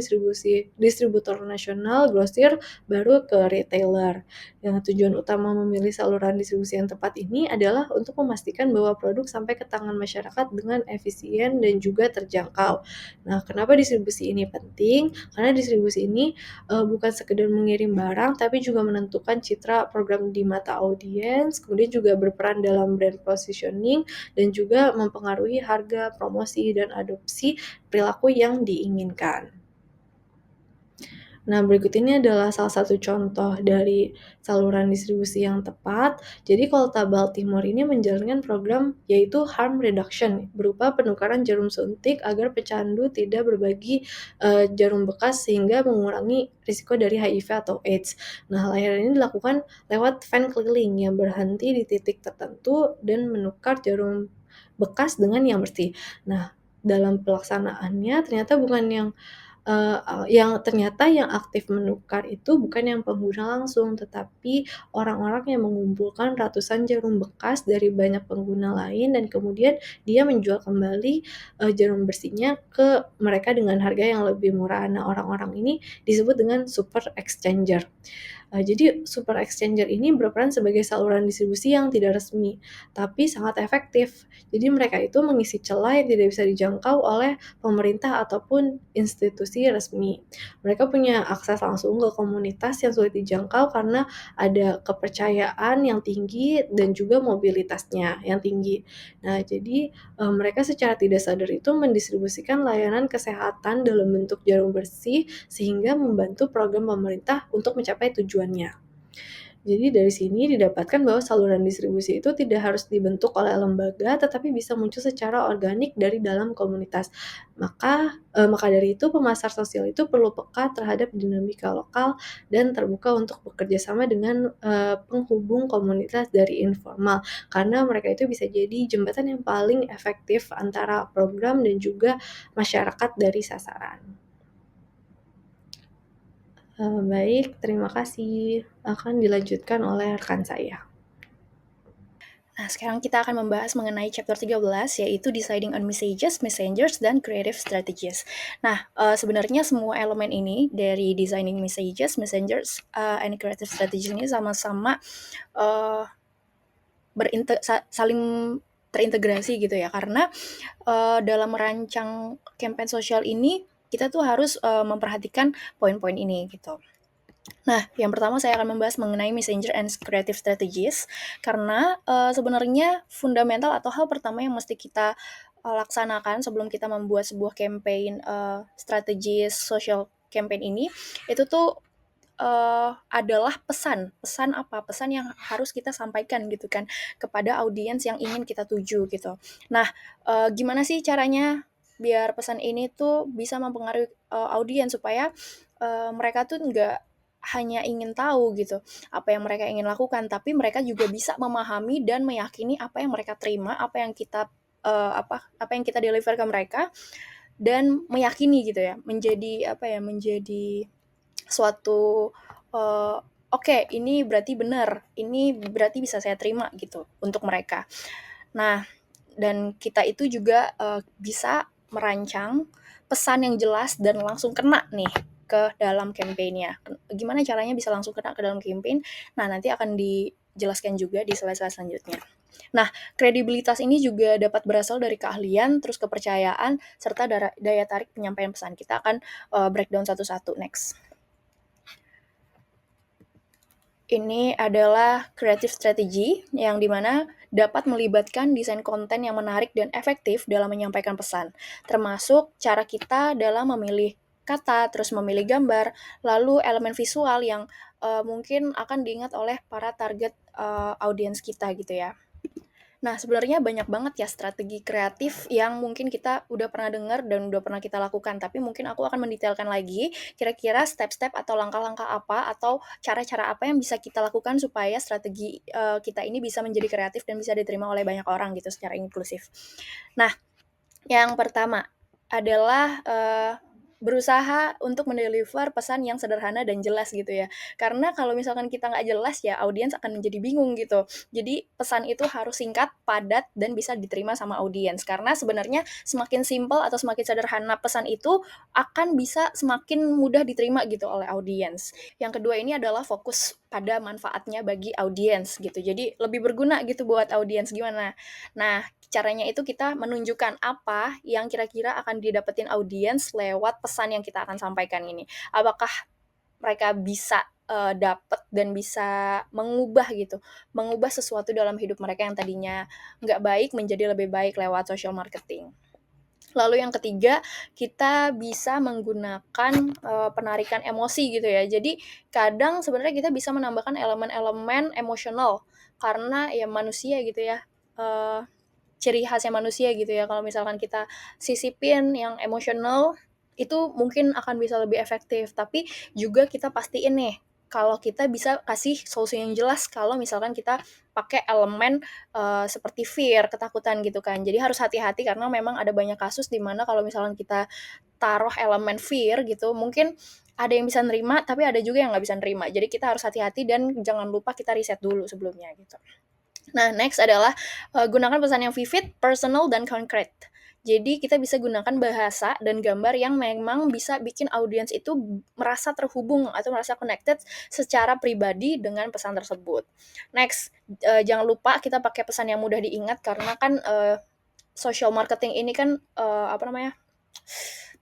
distributor nasional, grosir, baru ke retailer. Yang tujuan utama memilih saluran distribusi yang tepat ini adalah untuk memastikan bahwa produk sampai ke tangan masyarakat dengan efisien dan juga terjangkau. Nah, kenapa distribusi ini penting? Karena distribusi ini bukan sekedar mengirim barang, tapi juga menentukan citra program di mata audiens, kemudian juga berperan dalam brand positioning, dan juga mempengaruhi harga, promosi, dan adopsi perilaku yang diinginkan. Nah, berikut ini adalah salah satu contoh dari saluran distribusi yang tepat. Jadi, Kota Baltimore ini menjalankan program yaitu harm reduction, berupa penukaran jarum suntik agar pecandu tidak berbagi jarum bekas sehingga mengurangi risiko dari HIV atau AIDS. Nah, layanan ini dilakukan lewat van keliling yang berhenti di titik tertentu dan menukar jarum bekas dengan yang bersih. Nah, dalam pelaksanaannya ternyata bukan yang aktif menukar itu bukan yang pengguna langsung, tetapi orang-orang yang mengumpulkan ratusan jarum bekas dari banyak pengguna lain dan kemudian dia menjual kembali, jarum bersihnya ke mereka dengan harga yang lebih murah. Nah, orang-orang ini disebut dengan super exchanger. Jadi super exchanger ini berperan sebagai saluran distribusi yang tidak resmi, tapi sangat efektif. Jadi mereka itu mengisi celah yang tidak bisa dijangkau oleh pemerintah ataupun institusi resmi. Mereka punya akses langsung ke komunitas yang sulit dijangkau karena ada kepercayaan yang tinggi dan juga mobilitasnya yang tinggi. Nah, jadi mereka secara tidak sadar itu mendistribusikan layanan kesehatan dalam bentuk jarum bersih sehingga membantu program pemerintah untuk mencapai tujuannya. Jadi dari sini didapatkan bahwa saluran distribusi itu tidak harus dibentuk oleh lembaga, tetapi bisa muncul secara organik dari dalam komunitas. Maka dari itu pemasar sosial itu perlu peka terhadap dinamika lokal dan terbuka untuk bekerja sama dengan penghubung komunitas dari informal, karena mereka itu bisa jadi jembatan yang paling efektif antara program dan juga masyarakat dari sasaran. Baik, terima kasih. Akan dilanjutkan oleh rekan saya.
Nah, sekarang kita akan membahas mengenai chapter 13, yaitu Deciding on Messages, Messengers, dan Creative Strategies. Nah, sebenarnya semua elemen ini dari Designing Messages, Messengers, and Creative Strategies ini sama-sama saling terintegrasi gitu ya, karena dalam merancang campaign sosial ini, kita tuh harus memperhatikan poin-poin ini gitu. Nah, yang pertama saya akan membahas mengenai Messenger and Creative Strategies, karena sebenarnya fundamental atau hal pertama yang mesti kita laksanakan sebelum kita membuat sebuah campaign strategis social campaign ini, itu tuh adalah pesan. Pesan apa? Pesan yang harus kita sampaikan gitu kan, kepada audiens yang ingin kita tuju gitu. Nah, gimana sih caranya biar pesan ini tuh bisa mempengaruhi audiens supaya mereka tuh nggak hanya ingin tahu gitu apa yang mereka ingin lakukan, tapi mereka juga bisa memahami dan meyakini apa yang mereka terima, apa yang kita apa yang kita deliver ke mereka, dan meyakini gitu ya, menjadi suatu oke, ini berarti benar, ini berarti bisa saya terima gitu untuk mereka. Nah, dan kita itu juga bisa merancang pesan yang jelas dan langsung kena nih ke dalam campaign-nya. Gimana caranya bisa langsung kena ke dalam campaign? Nah, nanti akan dijelaskan juga di slide-slide selanjutnya. Nah, kredibilitas ini juga dapat berasal dari keahlian, terus kepercayaan, serta daya tarik penyampaian pesan. Kita akan breakdown satu-satu next. Ini adalah creative strategy yang dimana dapat melibatkan desain konten yang menarik dan efektif dalam menyampaikan pesan, termasuk cara kita dalam memilih kata, terus memilih gambar, lalu elemen visual yang mungkin akan diingat oleh para target audiens kita gitu ya. Nah, sebenarnya banyak banget ya strategi kreatif yang mungkin kita udah pernah dengar dan udah pernah kita lakukan, tapi mungkin aku akan mendetailkan lagi kira-kira step-step atau langkah-langkah apa atau cara-cara apa yang bisa kita lakukan supaya strategi kita ini bisa menjadi kreatif dan bisa diterima oleh banyak orang gitu secara inklusif. Nah, yang pertama adalah berusaha untuk mendeliver pesan yang sederhana dan jelas gitu ya. Karena kalau misalkan kita nggak jelas ya audiens akan menjadi bingung gitu. Jadi pesan itu harus singkat, padat, dan bisa diterima sama audiens. Karena sebenarnya semakin simpel atau semakin sederhana pesan itu akan bisa semakin mudah diterima gitu oleh audiens. Yang kedua ini adalah fokus pada manfaatnya bagi audiens gitu. Jadi lebih berguna gitu buat audiens gimana. Nah, caranya itu kita menunjukkan apa yang kira-kira akan didapetin audiens lewat pesan yang kita akan sampaikan ini. Apakah mereka bisa dapat dan bisa mengubah gitu, mengubah sesuatu dalam hidup mereka yang tadinya nggak baik menjadi lebih baik lewat social marketing. Lalu yang ketiga, kita bisa menggunakan penarikan emosi gitu ya. Jadi kadang sebenarnya kita bisa menambahkan elemen-elemen emosional karena ya manusia gitu ya. Ciri khasnya manusia gitu ya, kalau misalkan kita sisipin yang emosional, itu mungkin akan bisa lebih efektif, tapi juga kita pastiin nih, kalau kita bisa kasih solusi yang jelas kalau misalkan kita pakai elemen, seperti fear, ketakutan gitu kan. Jadi harus hati-hati karena memang ada banyak kasus di mana kalau misalkan kita taruh elemen fear gitu, mungkin ada yang bisa nerima, tapi ada juga yang nggak bisa nerima. Jadi kita harus hati-hati dan jangan lupa kita riset dulu sebelumnya gitu. Nah, next adalah gunakan pesan yang vivid, personal, dan konkret. Jadi kita bisa gunakan bahasa dan gambar yang memang bisa bikin audiens itu merasa terhubung atau merasa connected secara pribadi dengan pesan tersebut. Next, jangan lupa kita pakai pesan yang mudah diingat karena kan social marketing ini kan apa namanya?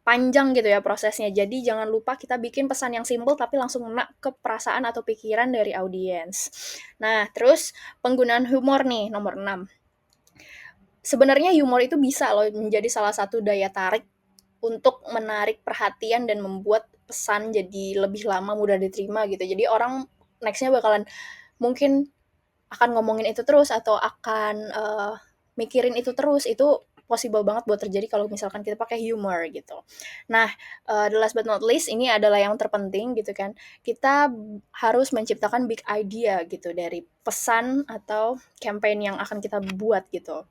Panjang gitu ya prosesnya. Jadi jangan lupa kita bikin pesan yang simple tapi langsung ngena ke perasaan atau pikiran dari audiens. Nah, terus penggunaan humor nih nomor 6. Sebenarnya humor itu bisa loh menjadi salah satu daya tarik untuk menarik perhatian dan membuat pesan jadi lebih lama mudah diterima gitu. Jadi orang next-nya bakalan mungkin akan ngomongin itu terus atau akan mikirin itu terus. Itu possible banget buat terjadi kalau misalkan kita pakai humor gitu. Nah, the last but not least ini adalah yang terpenting gitu kan. Kita harus menciptakan big idea gitu dari pesan atau campaign yang akan kita buat gitu.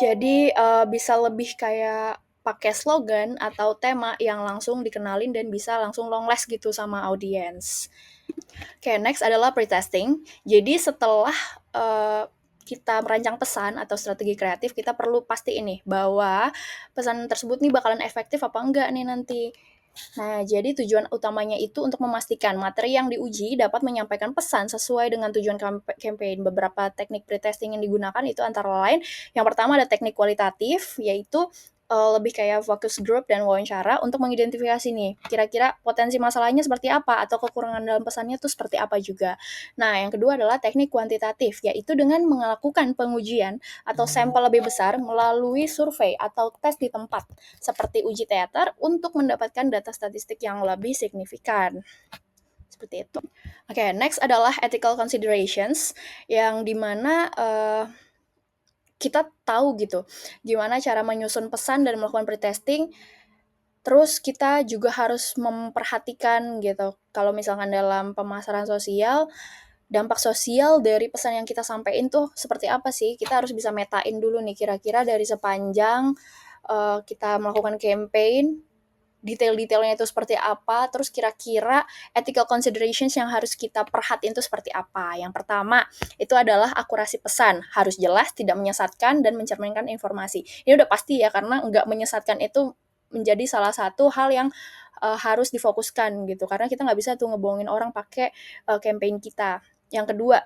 Jadi bisa lebih kayak pakai slogan atau tema yang langsung dikenalin dan bisa langsung long last gitu sama audiens. Oke, next adalah pre-testing. Jadi setelah kita merancang pesan atau strategi kreatif, kita perlu pastiin nih bahwa pesan tersebut nih bakalan efektif apa enggak nih nanti. Nah, jadi tujuan utamanya itu untuk memastikan materi yang diuji dapat menyampaikan pesan sesuai dengan tujuan campaign. Beberapa teknik pretesting yang digunakan itu antara lain, yang pertama ada teknik kualitatif, yaitu lebih kayak focus group dan wawancara untuk mengidentifikasi nih, kira-kira potensi masalahnya seperti apa atau kekurangan dalam pesannya tuh seperti apa juga. Nah, yang kedua adalah teknik kuantitatif, yaitu dengan melakukan pengujian atau sampel lebih besar melalui survei atau tes di tempat, seperti uji teater untuk mendapatkan data statistik yang lebih signifikan. Seperti itu. Oke, next adalah ethical considerations, yang dimana kita tahu gitu gimana cara menyusun pesan dan melakukan pretesting. Terus kita juga harus memperhatikan gitu kalau misalkan dalam pemasaran sosial, dampak sosial dari pesan yang kita sampaikan tuh seperti apa sih? Kita harus bisa metain dulu nih kira-kira dari sepanjang kita melakukan campaign, detail-detailnya itu seperti apa, terus kira-kira ethical considerations yang harus kita perhatiin itu seperti apa. Yang pertama, itu adalah akurasi pesan. Harus jelas, tidak menyesatkan, dan mencerminkan informasi. Ini udah pasti ya, karena nggak menyesatkan itu menjadi salah satu hal yang harus difokuskan gitu. Karena kita nggak bisa tuh ngebohongin orang pakai campaign kita. Yang kedua,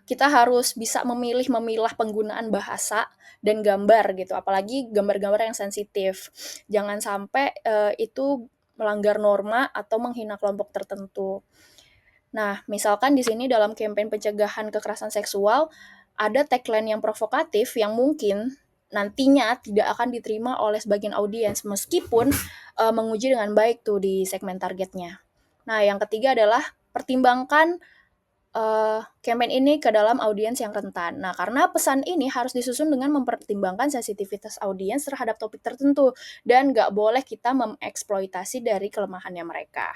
kita harus bisa memilah penggunaan bahasa dan gambar gitu, apalagi gambar-gambar yang sensitif. Jangan sampai itu melanggar norma atau menghina kelompok tertentu. Nah, misalkan di sini dalam kampanye pencegahan kekerasan seksual, ada tagline yang provokatif yang mungkin nantinya tidak akan diterima oleh sebagian audiens meskipun menguji dengan baik tuh di segmen targetnya. Nah, yang ketiga adalah pertimbangkan campaign ini ke dalam audiens yang rentan. Nah, karena pesan ini harus disusun dengan mempertimbangkan sensitivitas audiens terhadap topik tertentu dan nggak boleh kita mengeksploitasi dari kelemahannya mereka.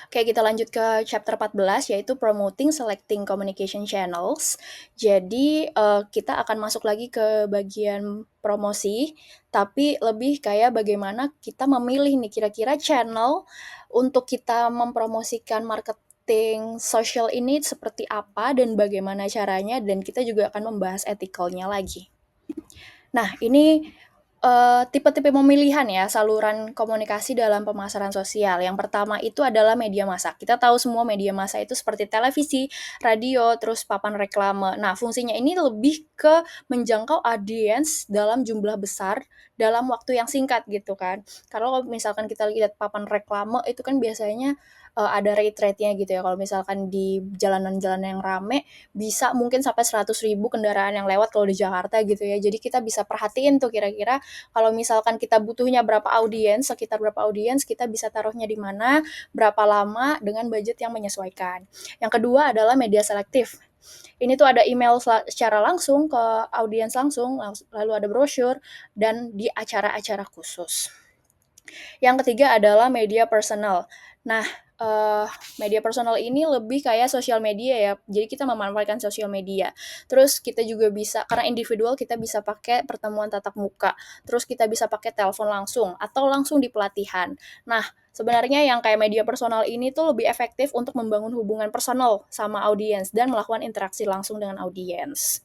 Oke, kita lanjut ke chapter 14 yaitu Promoting Selecting Communication Channels. Jadi, kita akan masuk lagi ke bagian promosi, tapi lebih kayak bagaimana kita memilih nih kira-kira channel untuk kita mempromosikan marketing social ini seperti apa dan bagaimana caranya, dan kita juga akan membahas ethical-nya lagi. Nah, ini tipe-tipe pemilihan ya saluran komunikasi dalam pemasaran sosial. Yang pertama itu adalah media massa. Kita tahu semua media massa itu seperti televisi, radio, terus papan reklame. Nah, fungsinya ini lebih ke menjangkau audiens dalam jumlah besar dalam waktu yang singkat gitu kan. Kalau misalkan kita lihat papan reklame itu kan biasanya ada rate-nya gitu ya. Kalau misalkan di jalanan-jalanan yang rame bisa mungkin sampai 100.000 kendaraan yang lewat kalau di Jakarta gitu ya. Jadi kita bisa perhatiin tuh kira-kira kalau misalkan kita butuhnya berapa audiens, sekitar berapa audiens, kita bisa taruhnya di mana, berapa lama dengan budget yang menyesuaikan. Yang kedua adalah media selektif. Ini tuh ada email secara langsung ke audiens langsung, lalu ada brosur, dan di acara-acara khusus. Yang ketiga adalah media personal. Nah, media personal ini lebih kayak sosial media ya. Jadi kita memanfaatkan sosial media. Terus kita juga bisa, karena individual kita bisa pakai pertemuan tatap muka. Terus kita bisa pakai telepon langsung atau langsung di pelatihan. Nah, sebenarnya yang kayak media personal ini tuh lebih efektif untuk membangun hubungan personal sama audiens dan melakukan interaksi langsung dengan audiens.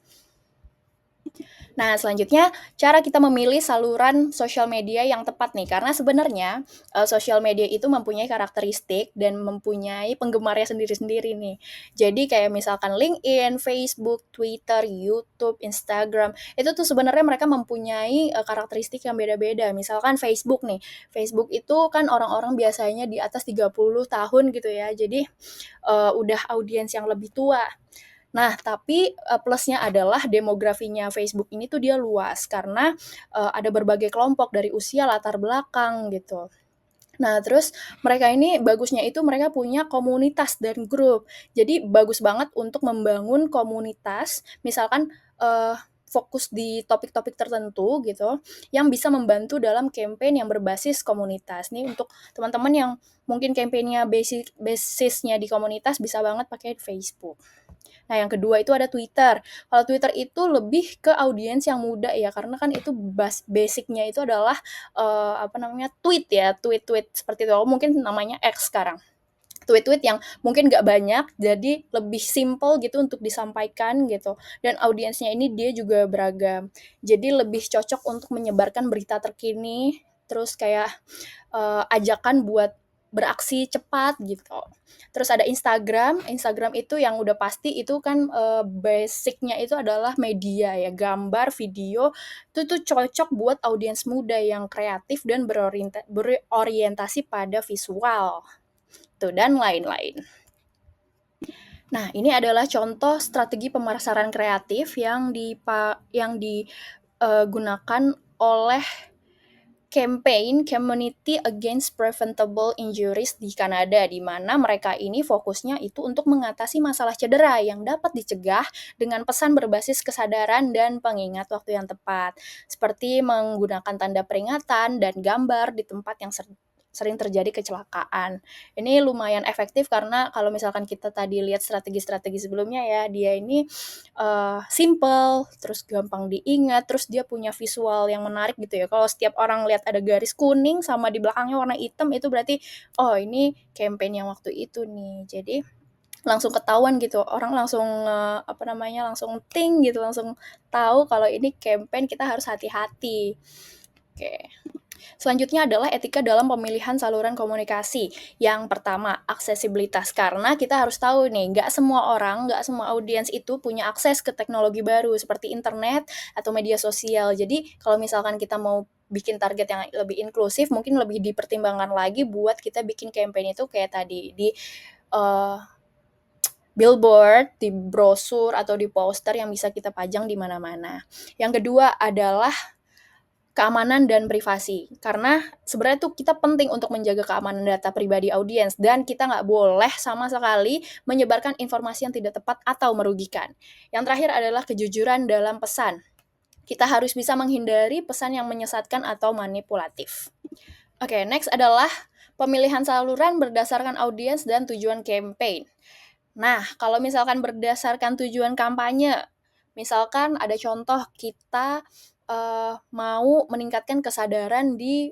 Nah, selanjutnya cara kita memilih saluran sosial media yang tepat nih, karena sebenarnya sosial media itu mempunyai karakteristik dan mempunyai penggemarnya sendiri-sendiri nih. Jadi kayak misalkan LinkedIn, Facebook, Twitter, YouTube, Instagram, itu tuh sebenarnya mereka mempunyai karakteristik yang beda-beda. Misalkan Facebook nih, Facebook itu kan orang-orang biasanya di atas 30 tahun gitu ya, jadi udah audiens yang lebih tua. Nah, tapi plusnya adalah demografinya Facebook ini tuh dia luas karena ada berbagai kelompok dari usia, latar belakang gitu. Nah, terus mereka ini bagusnya itu mereka punya komunitas dan grup. Jadi bagus banget untuk membangun komunitas, misalkan fokus di topik-topik tertentu gitu, yang bisa membantu dalam campaign yang berbasis komunitas. Nih untuk teman-teman yang mungkin campaignnya basisnya di komunitas bisa banget pakai Facebook. Nah, yang kedua itu ada Twitter. Kalau Twitter itu lebih ke audiens yang muda ya, karena kan itu basicnya itu adalah tweet ya, tweet-tweet seperti itu. Mungkin namanya X sekarang. Tweet-tweet yang mungkin nggak banyak, jadi lebih simple gitu untuk disampaikan gitu. Dan audiensnya ini dia juga beragam. Jadi lebih cocok untuk menyebarkan berita terkini, terus kayak ajakan buat beraksi cepat gitu. Terus ada Instagram. Instagram itu yang udah pasti itu kan basicnya itu adalah media ya, gambar, video. Itu tuh cocok buat audiens muda yang kreatif dan berorientasi pada visual. Tuh, dan lain-lain. Nah, ini adalah contoh strategi pemasaran kreatif yang digunakan oleh campaign Community Against Preventable Injuries di Kanada, di mana mereka ini fokusnya itu untuk mengatasi masalah cedera yang dapat dicegah dengan pesan berbasis kesadaran dan pengingat waktu yang tepat, seperti menggunakan tanda peringatan dan gambar di tempat yang sering terjadi kecelakaan. Ini lumayan efektif karena kalau misalkan kita tadi lihat strategi-strategi sebelumnya ya, dia ini simple, terus gampang diingat, terus dia punya visual yang menarik gitu ya. Kalau setiap orang lihat ada garis kuning sama di belakangnya warna hitam, itu berarti oh ini campaign yang waktu itu nih. Jadi langsung ketahuan gitu, orang langsung langsung ting gitu, langsung tahu kalau ini campaign kita harus hati-hati. Oke. Selanjutnya adalah etika dalam pemilihan saluran komunikasi. Yang pertama, aksesibilitas. Karena kita harus tahu nih, nggak semua orang, nggak semua audiens itu punya akses ke teknologi baru seperti internet atau media sosial. Jadi kalau misalkan kita mau bikin target yang lebih inklusif, mungkin lebih dipertimbangkan lagi buat kita bikin campaign itu kayak tadi, billboard, di brosur, atau di poster yang bisa kita pajang di mana-mana. Yang kedua adalah keamanan dan privasi. Karena sebenarnya tuh kita penting untuk menjaga keamanan data pribadi audiens dan kita nggak boleh sama sekali menyebarkan informasi yang tidak tepat atau merugikan. Yang terakhir adalah kejujuran dalam pesan. Kita harus bisa menghindari pesan yang menyesatkan atau manipulatif. Oke, next adalah pemilihan saluran berdasarkan audiens dan tujuan campaign. Nah, kalau misalkan berdasarkan tujuan kampanye, misalkan ada contoh kita mau meningkatkan kesadaran di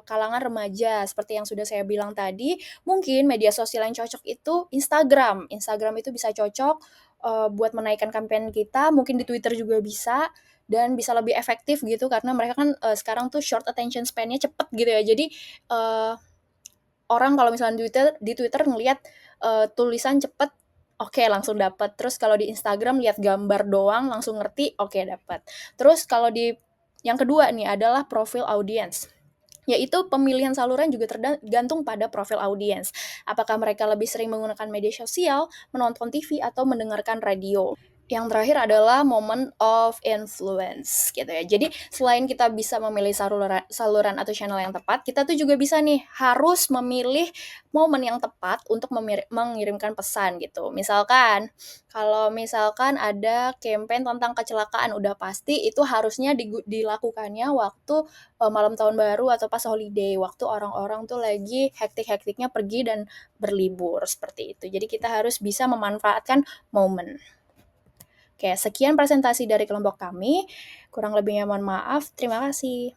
kalangan remaja, seperti yang sudah saya bilang tadi, mungkin media sosial yang cocok itu Instagram. Instagram itu bisa cocok buat menaikkan kampanye kita, mungkin di Twitter juga bisa, dan bisa lebih efektif gitu, karena mereka kan sekarang tuh short attention span-nya cepet gitu ya. Jadi orang kalau misalnya di Twitter ngelihat tulisan cepet, oke langsung dapat. Terus kalau di Instagram lihat gambar doang langsung ngerti, oke dapat. Terus kalau di yang kedua nih adalah profil audiens, yaitu pemilihan saluran juga tergantung pada profil audiens. Apakah mereka lebih sering menggunakan media sosial, menonton TV, atau mendengarkan radio. Yang terakhir adalah moment of influence gitu ya. Jadi selain kita bisa memilih saluran atau channel yang tepat, kita tuh juga bisa nih harus memilih momen yang tepat untuk mengirimkan pesan gitu. Misalkan kalau misalkan ada campaign tentang kecelakaan, udah pasti itu harusnya dilakukannya waktu malam tahun baru atau pas holiday, waktu orang-orang tuh lagi hektik-hektiknya pergi dan berlibur seperti itu. Jadi kita harus bisa memanfaatkan momen. Oke, sekian presentasi dari kelompok kami. Kurang lebihnya mohon maaf. Terima kasih.